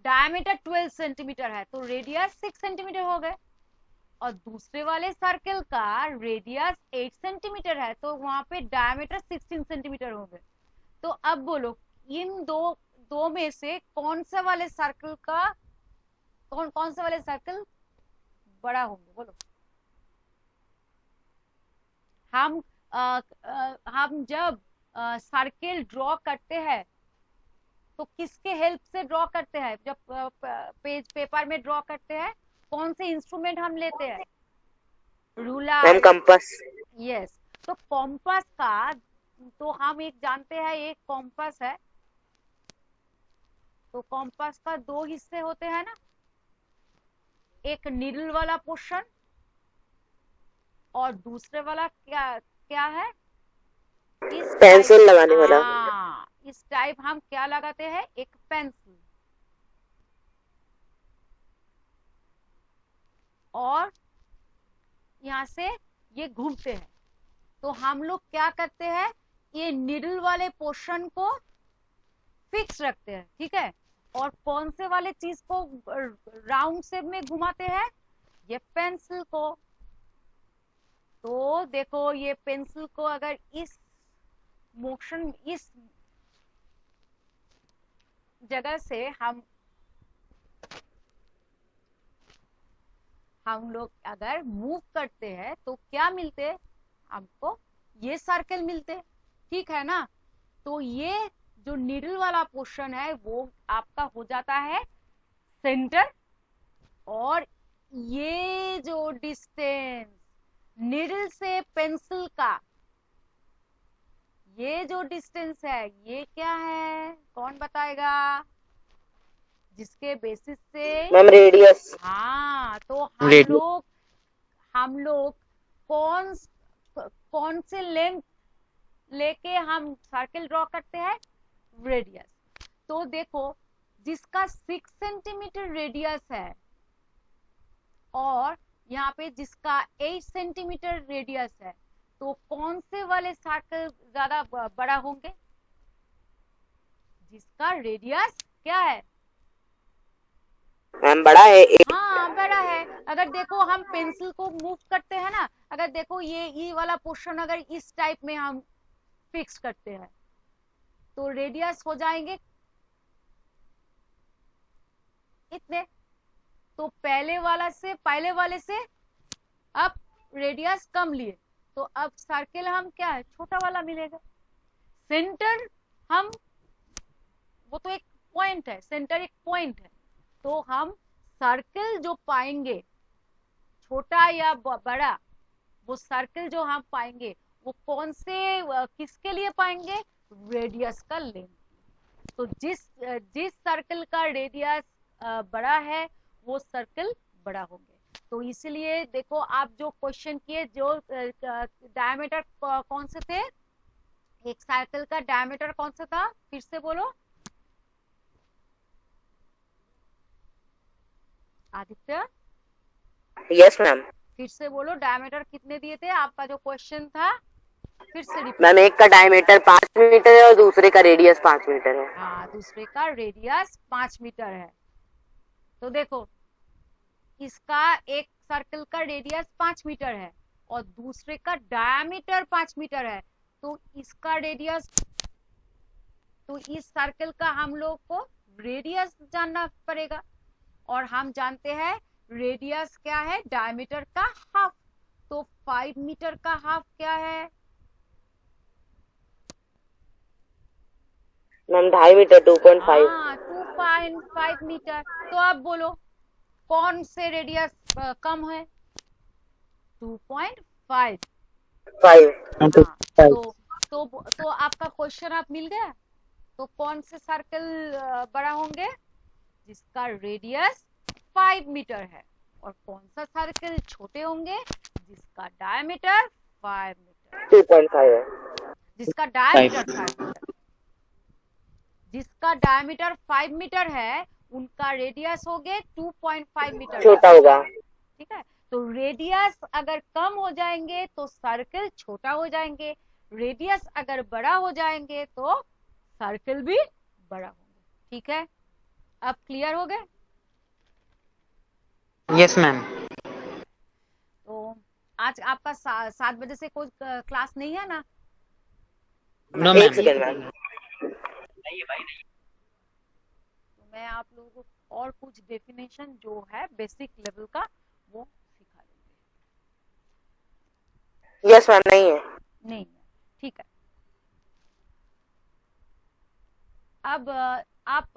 डायमीटर 12 सेंटीमीटर है तो रेडियस 6 सेंटीमीटर हो गए, और दूसरे वाले सर्कल का रेडियस 8 सेंटीमीटर है तो वहां पे डायमीटर 16 सेंटीमीटर हो गए। तो अब बोलो इन दो में से कौन से वाले सर्कल बड़ा होंगे? बोलो। हम जब सर्किल ड्रॉ करते हैं तो किसके हेल्प से ड्रॉ करते हैं? जब पेपर में ड्रॉ करते हैं कौन से इंस्ट्रूमेंट हम लेते हैं? रूलर। Ma'am compass. यस। तो कॉम्पास का तो हम एक जानते हैं, एक कॉम्पास है तो कॉम्पास का दो हिस्से होते हैं ना, एक नीडल वाला पोर्शन और दूसरे वाला क्या है? पेंसिल लगाने वाला। इस टाइप हम क्या लगाते हैं? एक पेंसिल। और यहाँ से ये घूमते हैं तो हम लोग क्या करते हैं? ये नीडल वाले पोर्शन को फिक्स रखते हैं, ठीक है, और कौन से वाले चीज को राउंड शेप में घुमाते हैं? ये पेंसिल को। तो देखो ये पेंसिल को अगर इस मोशन, इस जगह से हम लोग अगर मूव करते हैं तो क्या मिलते? हमको ये सर्कल मिलते, ठीक है ना। तो ये जो नीडल वाला पोर्शन है वो आपका हो जाता है सेंटर, और ये जो डिस्टेंस नीडल से पेंसिल का, ये जो डिस्टेंस है ये क्या है? कौन बताएगा? जिसके बेसिस से मैम रेडियस। हाँ, तो रेडियस। हम लोग कौन से लेंथ लेके हम सर्कल ड्रॉ करते हैं? रेडियस। तो देखो जिसका 6 सेंटीमीटर रेडियस है और यहाँ पे जिसका 8 सेंटीमीटर रेडियस है, तो कौन से वाले सर्कल ज्यादा बड़ा होंगे? जिसका रेडियस क्या है? मैम बड़ा है। हाँ बड़ा है। अगर देखो हम पेंसिल को मूव करते हैं ना, अगर देखो ये वाला पोर्शन अगर इस टाइप में हम फिक्स करते हैं तो रेडियस हो जाएंगे इतने। तो पहले वाले से अब रेडियस कम लिए तो अब सर्कल हम क्या है? छोटा वाला मिलेगा। सेंटर हम, वो तो एक पॉइंट है, सेंटर एक पॉइंट है, तो हम सर्कल जो पाएंगे छोटा या बड़ा, वो सर्कल जो हम पाएंगे वो कौन से किसके लिए पाएंगे? रेडियस का लेंथ। तो जिस सर्कल का रेडियस बड़ा है वो सर्कल बड़ा होंगे। तो इसलिए देखो आप जो क्वेश्चन किए, जो डायमीटर कौन से थे? एक सर्कल का डायमीटर कौन सा था? फिर से बोलो आदित्य। Yes ma'am. फिर से बोलो डायमीटर कितने दिए थे? आपका जो क्वेश्चन था फिर से रिपीट। मैम एक का डायमीटर 5 मीटर है और दूसरे का रेडियस 5 मीटर है। हाँ, दूसरे का रेडियस 5 मीटर है। तो देखो इसका एक सर्कल का रेडियस 5 मीटर है और दूसरे का डायमीटर 5 मीटर है, तो इसका रेडियस, तो इस सर्कल का हम लोग को रेडियस जानना पड़ेगा, और हम जानते हैं रेडियस क्या है? डायमीटर का हाफ। तो 5 मीटर का हाफ क्या है? Ma'am 2.5 metre 2.5। हाँ, 2.5 मीटर। तो अब बोलो कौन से रेडियस कम है? 2.5। 5। हाँ, तो आपका क्वेश्चन आप मिल गया। तो कौन से सर्कल बड़ा होंगे? जिसका रेडियस 5 मीटर है। और कौन सा सर्कल छोटे होंगे? जिसका डायमीटर 5 मीटर। 2.5 है। जिसका डायमीटर 5 मीटर, जिसका डायमीटर 5 मीटर है उनका रेडियस हो गए 2.5 मीटर, छोटा होगा। ठीक है। तो रेडियस अगर कम हो जाएंगे तो सर्कल छोटा हो जाएंगे, रेडियस अगर बड़ा हो जाएंगे तो सर्कल भी बड़ा होंगे। ठीक है, अब क्लियर हो गए? Yes ma'am. तो आज आपका 7 बजे से कोई क्लास नहीं है ना? नो एक मैम। Second ma'am. तो मैं आप लोगों को और कुछ डेफिनेशन जो है बेसिक लेवल का वो सिखा दूंगी। Yes ma'am. नहीं है। नहीं है, ठीक है। अब आप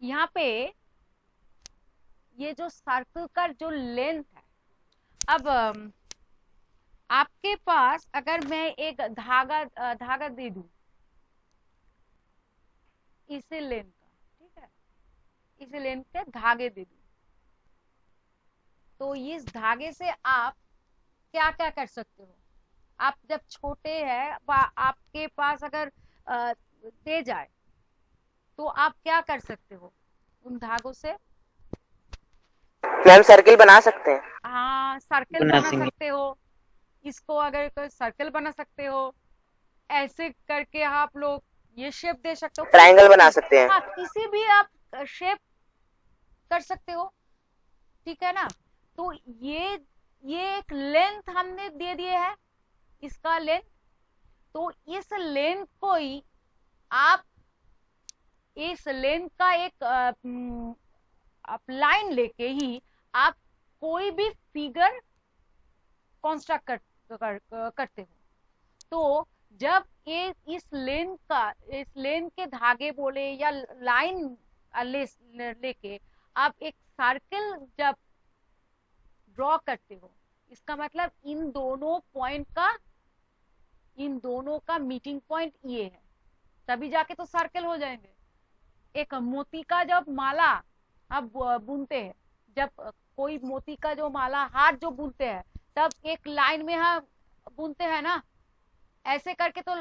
यहाँ पे ये जो सर्कल का जो लेंथ है, अब आपके पास अगर मैं एक धागा दे दूं इसी लेंथ का, ठीक है, इसी लेंथ के धागे दे दूं, तो इस धागे से आप क्या क्या कर सकते हो? आप जब छोटे हैं, आपके पास अगर दे जाए तो आप क्या कर सकते हो उन धागों से? मैम सर्किल बना सकते हैं। हाँ, सर्कल बना बना देंगे। सकते हो। इसको अगर कोई सर्कल बना सकते हो, ऐसे करके आप लोग ये शेप दे सकते हो, ट्रायंगल किसी बना भी, सकते हैं। हाँ किसी भी आप शेप कर सकते हो, ठीक है ना। तो ये एक लेंथ हमने दे दिए है, इसका लेंथ। तो इस लेंथ को ही आप, इस लेंथ का एक आप लाइन लेके ही आप कोई भी फिगर कंस्ट्रक्ट करते हो। तो जब ये इस लेन के धागे बोले या लाइन लेके आप एक सर्कल जब ड्रॉ करते हो, इसका मतलब इन दोनों का मीटिंग पॉइंट ये है, तभी जाके तो सर्कल हो जाएंगे। एक मोती का जब माला आप बुनते हैं, जब कोई मोती का जो माला हार जो बुनते हैं, तब एक लाइन में हम बुनते हैं ना, ऐसे करके तो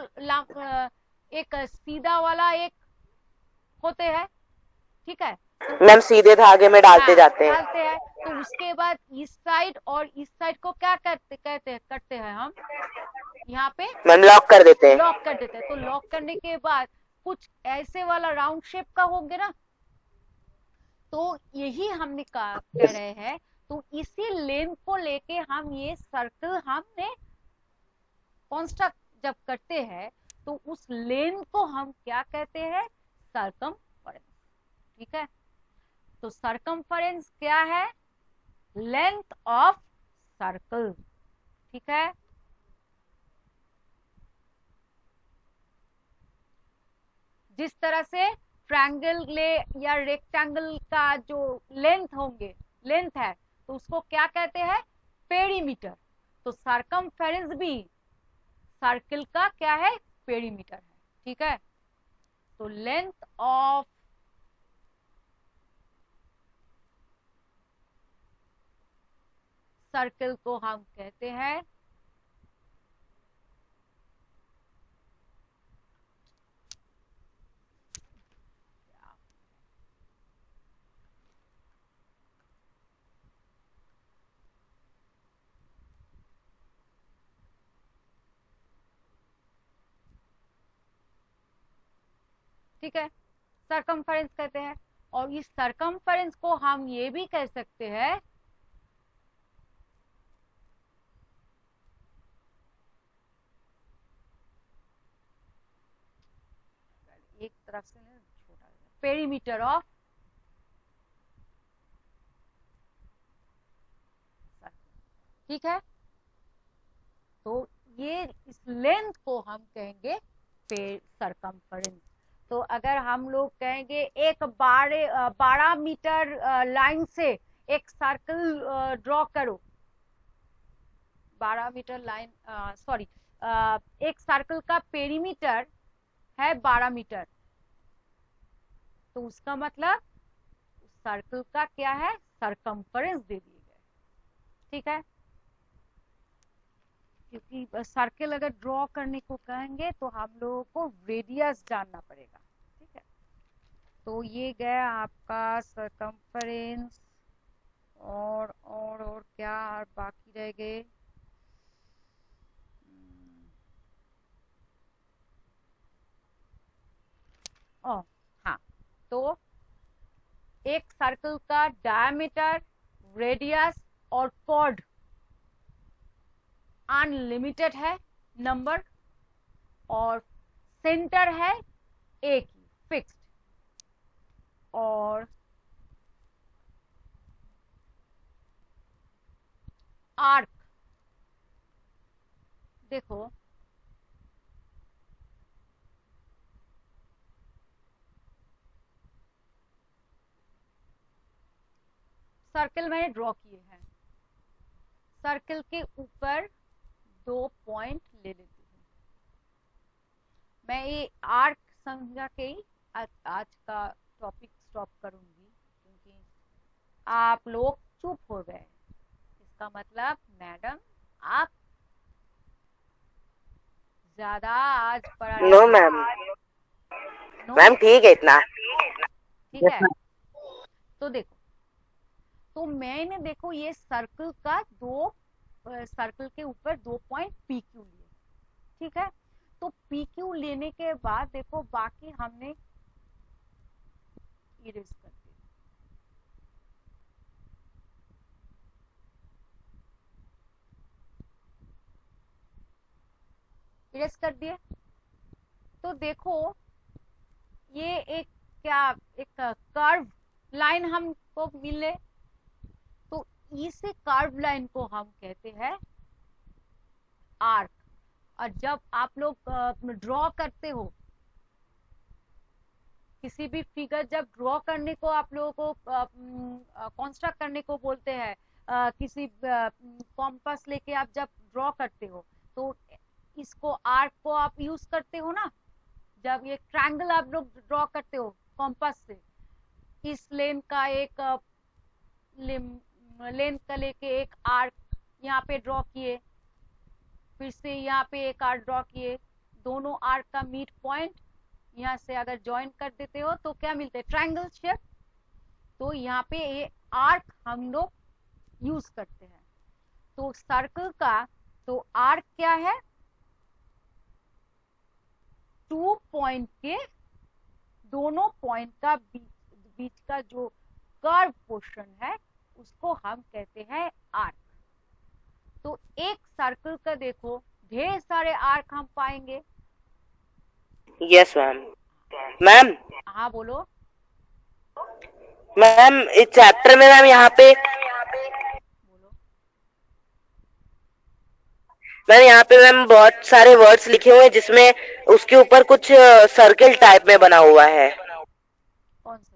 एक सीधा वाला एक होते हैं, ठीक है। तो मैम सीधे धागे में डालते जाते हैं। डालते हैं, तो उसके बाद इस साइड और इस साइड को क्या करते हैं हम, यहाँ पे मैम लॉक कर देते हैं। लॉक कर देते हैं। तो लॉक करने के बाद कुछ ऐसे वाला राउंड शेप का होंगे ना, तो यही हमने कह रहे हैं। तो इसी लेंथ को लेके हम ये सर्कल हमने कंस्ट्रक्ट जब करते हैं, तो उस लेंथ को हम क्या कहते हैं, सरकमफेरेंस, ठीक है। तो सरकमफेरेंस क्या है, लेंथ ऑफ सर्कल, ठीक है। जिस तरह से ट्रायंगल ले या रेक्टेंगल का जो लेंथ है, तो उसको क्या कहते हैं, पेरीमीटर। तो सरकमफेरेंस भी सर्कल का क्या है, पेरीमीटर है, ठीक है। तो लेंथ ऑफ सर्कल को हम कहते हैं ठीक है, सरकमफेरेंस कहते हैं। और इस सरकमफेरेंस को हम ये भी कह सकते हैं एक तरफ से छोटा, पेरीमीटर ऑफ सर्कल, ठीक है। तो ये इस लेंथ को हम कहेंगे सरकमफेरेंस। तो अगर हम लोग कहेंगे एक 12 मीटर लाइन से एक सर्कल ड्रॉ करो, 12 मीटर लाइन, सॉरी, एक सर्कल का पेरीमीटर है 12 मीटर, तो उसका मतलब सर्कल का क्या है, सरकमफेरेंस दे दिए गए, ठीक है। क्योंकि सर्कल अगर ड्रॉ करने को कहेंगे तो हम लोगों को रेडियस जानना पड़ेगा, ठीक है। तो ये गया आपका सरकमफेरेंस, और क्या बाकी रह गए, हाँ। तो एक सर्कल का डायमीटर, रेडियस और कॉर्ड अनलिमिटेड है नंबर, और सेंटर है एक ही फिक्स्ड, और आर्क देखो, सर्कल मैंने ड्रॉ किए हैं, सर्कल के ऊपर 2 पॉइंट ले लेती हूँ मैं। ये आर्क समझा के ही आज का टॉपिक स्टॉप करूंगी, क्योंकि आप लोग चुप हो गए। इसका मतलब मैडम आप ज्यादा आज पढ़ा नो मैम, मैम ठीक है इतना। ठीक है। तो देखो, तो मैंने देखो ये सर्कल का सर्कल के ऊपर 2 पॉइंट पी क्यू लिए, ठीक है। तो पी क्यू लेने के बाद देखो बाकी हमने इरेज कर दिया। इरेज कर दिए तो देखो ये एक क्या एक कर्व लाइन हमको मिले, तो इस कर्व लाइन को हम कहते हैं आर्क। और जब आप लोग ड्रॉ करते हो किसी भी फिगर, जब ड्रॉ करने को आप लोगों को कंस्ट्रक्ट करने को बोलते हैं, किसी कॉम्पास लेके आप जब ड्रॉ करते हो तो इसको आर्क को आप यूज करते हो ना। जब ये ट्रायंगल आप लोग ड्रॉ करते हो कॉम्पास से, इस लेन का एक लेन का लेके एक आर्क यहाँ पे ड्रॉ किए, फिर से यहाँ पे एक आर्क ड्रॉ किए, दोनों आर्क का मिड पॉइंट यहाँ से अगर ज्वाइन कर देते हो तो क्या मिलते हैं, ट्रायंगल शेप। तो यहाँ पे ये आर्क हम लोग यूज करते हैं। तो सर्कल का तो आर्क क्या है, 2 पॉइंट के दोनों पॉइंट का बीच का जो कर्व पोर्शन है उसको हम कहते हैं आर्क। तो एक सर्कल का देखो ढेर सारे आर्क हम पाएंगे। Yes ma'am. मैम हाँ बोलो। मैम इस चैप्टर में मैम यहाँ पे बोलो। मैम यहाँ पे मैम बहुत सारे वर्ड्स लिखे हुए हैं जिसमें उसके ऊपर कुछ सर्कल टाइप में बना हुआ है। कौन से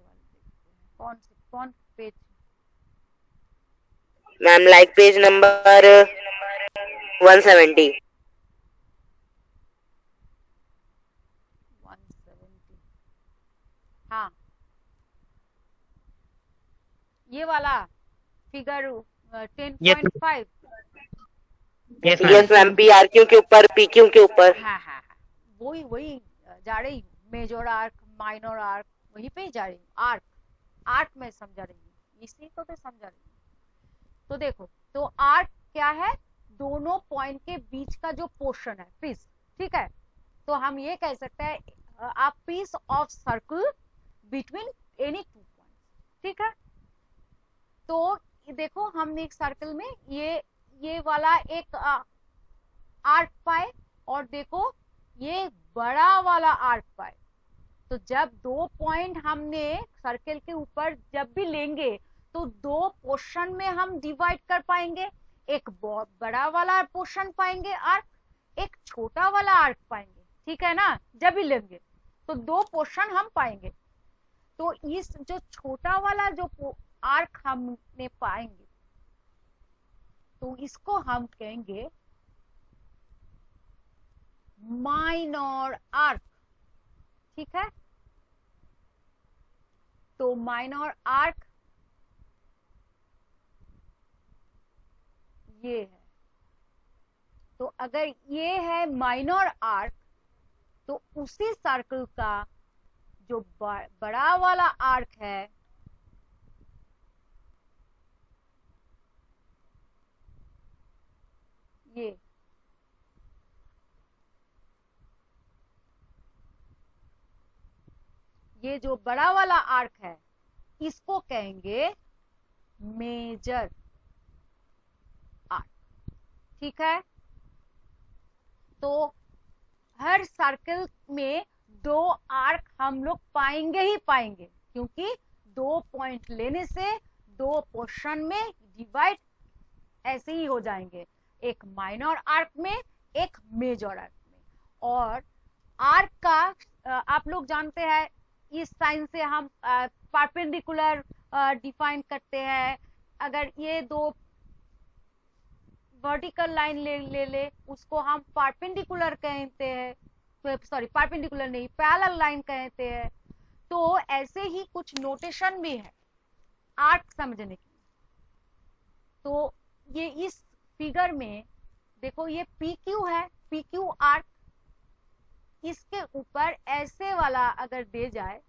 वाले कौन page? Ma'am like page number 170। 170। हाँ ये वाला figure 10.5। Yes ma'am, P R Q के ऊपर, पी क्यू के ऊपर। हाँ वही जा रही हूँ, मेजर आर्क माइनर आर्क वही पे ही जा रही हूँ। आर्क में समझा रही हूँ, इसी को तो समझा रही हूँ। तो देखो तो आर्क क्या है, दोनों पॉइंट के बीच का जो पोर्शन है पीस, ठीक है। तो हम ये कह सकते हैं a piece of circle between any 2 points, ठीक है। तो देखो हमने एक सर्कल में ये वाला एक आर्क पाए और देखो ये बड़ा वाला आर्क पाए। तो जब 2 पॉइंट हमने सर्कल के ऊपर जब भी लेंगे तो 2 पोर्शन में हम डिवाइड कर पाएंगे। एक बहुत बड़ा वाला पोर्शन पाएंगे आर्क, एक छोटा वाला आर्क पाएंगे, ठीक है ना। जब भी लेंगे तो 2 पोर्शन हम पाएंगे। तो इस जो छोटा वाला जो आर्क हमने पाएंगे तो इसको हम कहेंगे माइनर आर्क, ठीक है। तो माइनर आर्क ये है। तो अगर ये है माइनर आर्क तो उसी सर्कल का जो बड़ा वाला आर्क है ये जो बड़ा वाला आर्क है इसको कहेंगे मेजर आर्क, ठीक है। तो हर सर्कल में 2 आर्क हम लोग पाएंगे ही पाएंगे, क्योंकि 2 पॉइंट लेने से 2 पोर्शन में डिवाइड ऐसे ही हो जाएंगे, एक माइनर आर्क में एक मेजर आर्क में। और आर्क का आप लोग जानते हैं इस साइन से हम परपेंडिकुलर डिफाइन करते हैं। अगर ये 2 वर्टिकल लाइन ले उसको हम परपेंडिकुलर कहते हैं, सॉरी परपेंडिकुलर नहीं पैरेलल लाइन कहते हैं। तो ऐसे ही कुछ नोटेशन भी है आर्क समझने की। तो ये इस फिगर में देखो ये पी क्यू है, पी क्यू आर्क, इसके ऊपर ऐसे वाला अगर दे जाए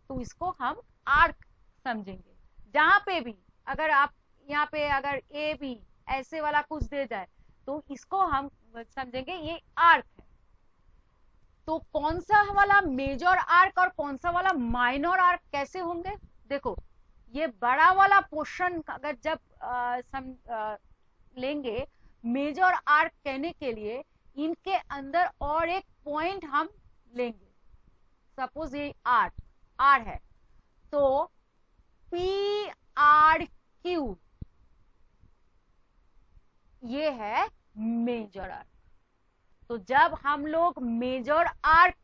तो इसको हम आर्क समझेंगे। जहां पे भी अगर आप यहाँ पे अगर ए बी ऐसे वाला कुछ दे जाए तो इसको हम समझेंगे ये आर्क है। तो कौन सा वाला मेजर आर्क और कौन सा वाला माइनर आर्क कैसे होंगे? देखो, ये बड़ा वाला पोर्शन अगर जब लेंगे मेजर आर्क कहने के लिए, इनके अंदर और एक पॉइंट हम लेंगे। सपोज ये आर है, तो पी आर क्यू ये है मेजर आर्क। तो जब हम लोग मेजर आर्क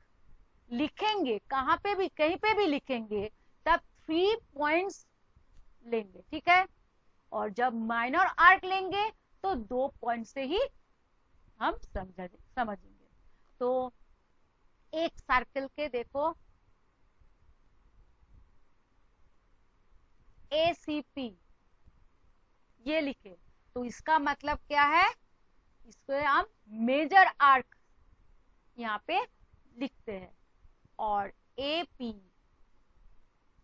लिखेंगे, कहां पे भी कहीं पे भी लिखेंगे, तब 3 पॉइंट्स लेंगे, ठीक है। और जब माइनर आर्क लेंगे तो 2 पॉइंट से ही हम समझेंगे। तो एक सर्कल के देखो ACP ये लिखे, तो इसका मतलब क्या है? इसको हम मेजर आर्क यहाँ पे लिखते हैं। और AP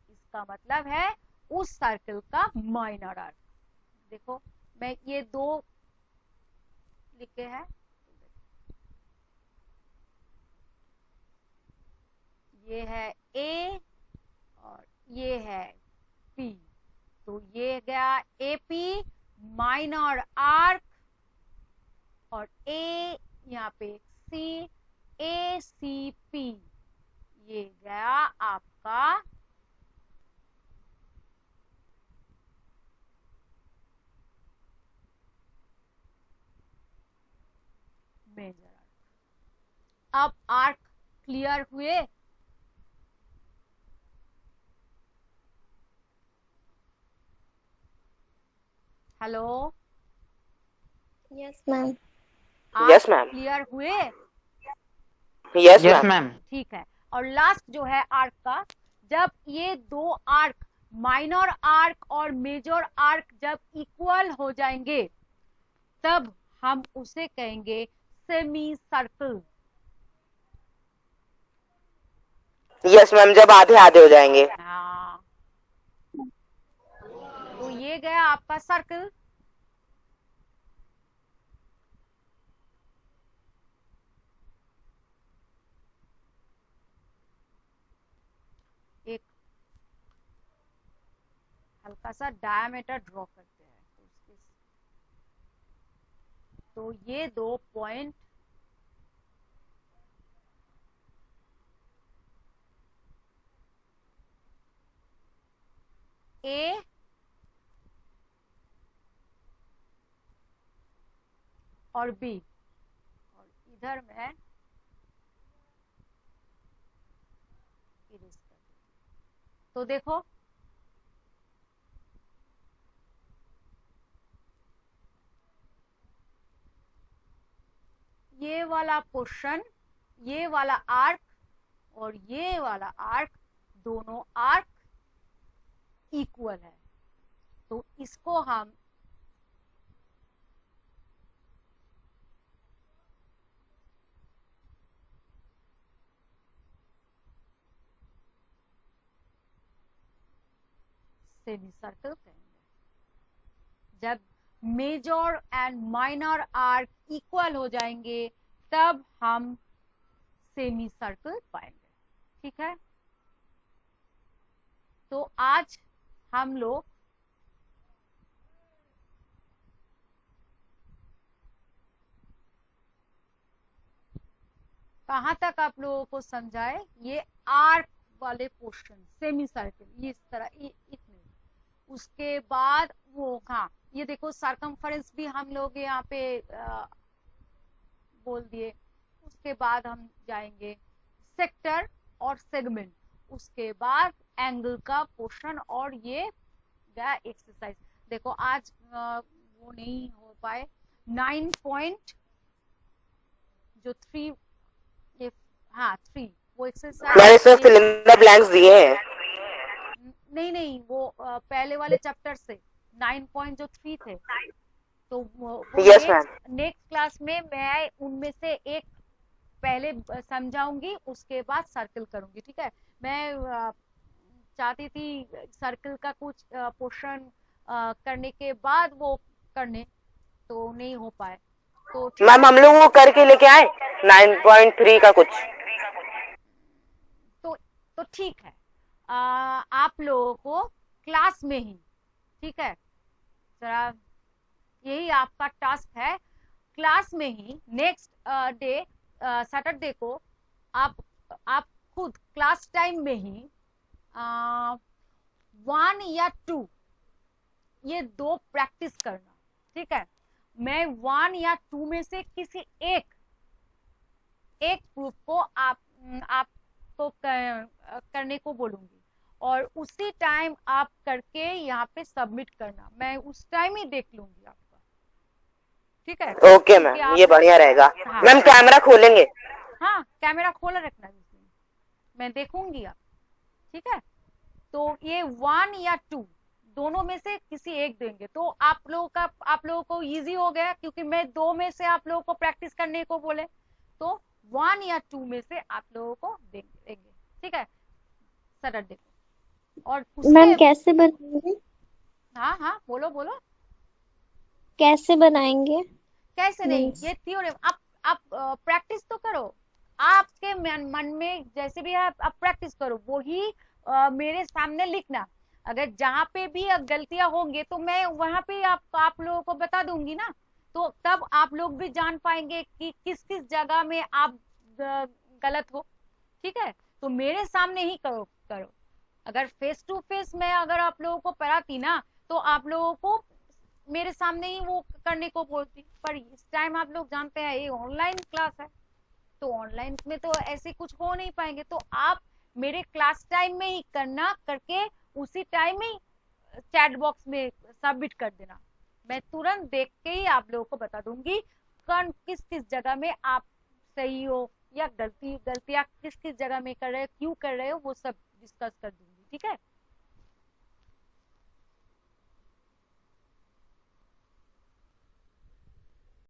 इसका मतलब है उस सर्कल का माइनर आर्क। देखो, मैं ये 2 लिखे हैं, ये है A और ये है P। तो ये गया AP माइनर आर्क, और A यहाँ पे C ACP ये गया आपका मेजर आर्क। अब आर्क क्लियर हुए? Hello, yes ma'am. Yes ma'am. Clear हुए? Yes yes ma'am. मैम। ठीक है। और लास्ट जो है आर्क का, जब ये 2 आर्क माइनर आर्क और मेजर आर्क जब इक्वल हो जाएंगे, तब हम उसे कहेंगे सेमी सर्कल। यस मैम, जब आधे आधे हो जाएंगे। हाँ, तो ये गया आपका सर्कल। एक हल्का सा डायमीटर ड्रॉ करते हैं, तो ये 2 पॉइंट A और B, और इधर मैं इरेज कर दूं। तो देखो, ये वाला पोर्शन, ये वाला आर्क और ये वाला आर्क, दोनों आर्क इक्वल है। तो इसको हम सेमी सर्कल कहेंगे। जब major and minor arc equal हो जाएंगे, तब हम सेमी सर्कल पाएंगे, ठीक है। तो आज हम लोग कहां तक आप लोगों को समझाए? ये आर्क वाले पोर्शन सेमी सर्कल, ये इस तरह इतने। उसके बाद वो, हाँ, ये देखो सरकमफरेंस भी हम लोग यहाँ पे बोल दिए। उसके बाद हम जाएंगे सेक्टर और सेगमेंट, उसके बाद एंगल का पोर्शन, और ये गया एक्सरसाइज। देखो आज वो नहीं हो पाए। 9 पॉइंट जो 3, ये हाँ 3 वो एक्सरसाइज मैंने इसमें सिलेंडर ब्लैंक्स दिए हैं। नहीं, वो पहले वाले चैप्टर से 9.3 थे। तो यस मैम। नेक्स्ट क्लास में मैं उनमें से एक पहले समझाऊंगी, उसके बाद सर्कल करूंगी, ठीक है। मैं चाहती थी सर्कल का कुछ पोर्शन करने के बाद वो करने, तो नहीं हो पाए। तो मैम हम लोग वो करके लेके आए 9.3 का कुछ। ठीक है, आप लोगों को क्लास में ही, ठीक है, जरा यही आपका टास्क है, क्लास में ही नेक्स्ट डे सैटरडे को आप खुद क्लास टाइम में ही 1 या 2 ये 2 प्रैक्टिस करना, ठीक है। मैं 1 या 2 में से किसी एक ग्रुप को आपको करने को बोलूंगी और उसी टाइम आप करके यहाँ पे सबमिट करना, मैं उस टाइम ही देख लूंगी आपका, ठीक है। ओके मैम, ये बढ़िया रहेगा। हाँ, मैम कैमरा खोलेंगे? हाँ, कैमरा खोला रखना उस दिन, मैं देखूंगी आप, ठीक है। तो ये 1 या 2 दोनों में से किसी एक देंगे तो आप लोगों को इजी हो गया, क्योंकि मैं 2 में से आप लोगों को प्रैक्टिस करने को बोले, तो 1 या 2 में से आप लोगों को देंगे, ठीक है, सैटरडे को। और मैम कैसे बनाएंगे? हाँ हाँ, बोलो बोलो। कैसे बनाएंगे? कैसे नहीं, ये थ्योरम आप प्रैक्टिस तो करो, आपके मन में जैसे भी है आप प्रैक्टिस करो, वही मेरे सामने लिखना। अगर जहाँ पे भी गलतियां होंगे तो मैं वहां पे आप लोगों को बता दूंगी ना, तो तब आप लोग भी जान पाएंगे कि किस किस जगह में आप गलत हो, ठीक है। तो मेरे सामने ही करो। अगर फेस टू फेस में अगर आप लोगों को पढ़ाती ना, तो आप लोगों को मेरे सामने ही वो करने को बोलती, पर इस टाइम आप लोग जानते हैं ये ऑनलाइन क्लास है, तो ऑनलाइन में तो ऐसे कुछ हो नहीं पाएंगे, तो आप मेरे क्लास टाइम में ही करके उसी टाइम में चैट बॉक्स में सबमिट कर देना, मैं तुरंत देख के ही आप लोगों को बता दूंगी किस किस जगह में आप सही हो या गलतियां किस किस जगह में कर रहे हो, क्यों कर रहे हो, वो सब डिस्कस कर दूंगी।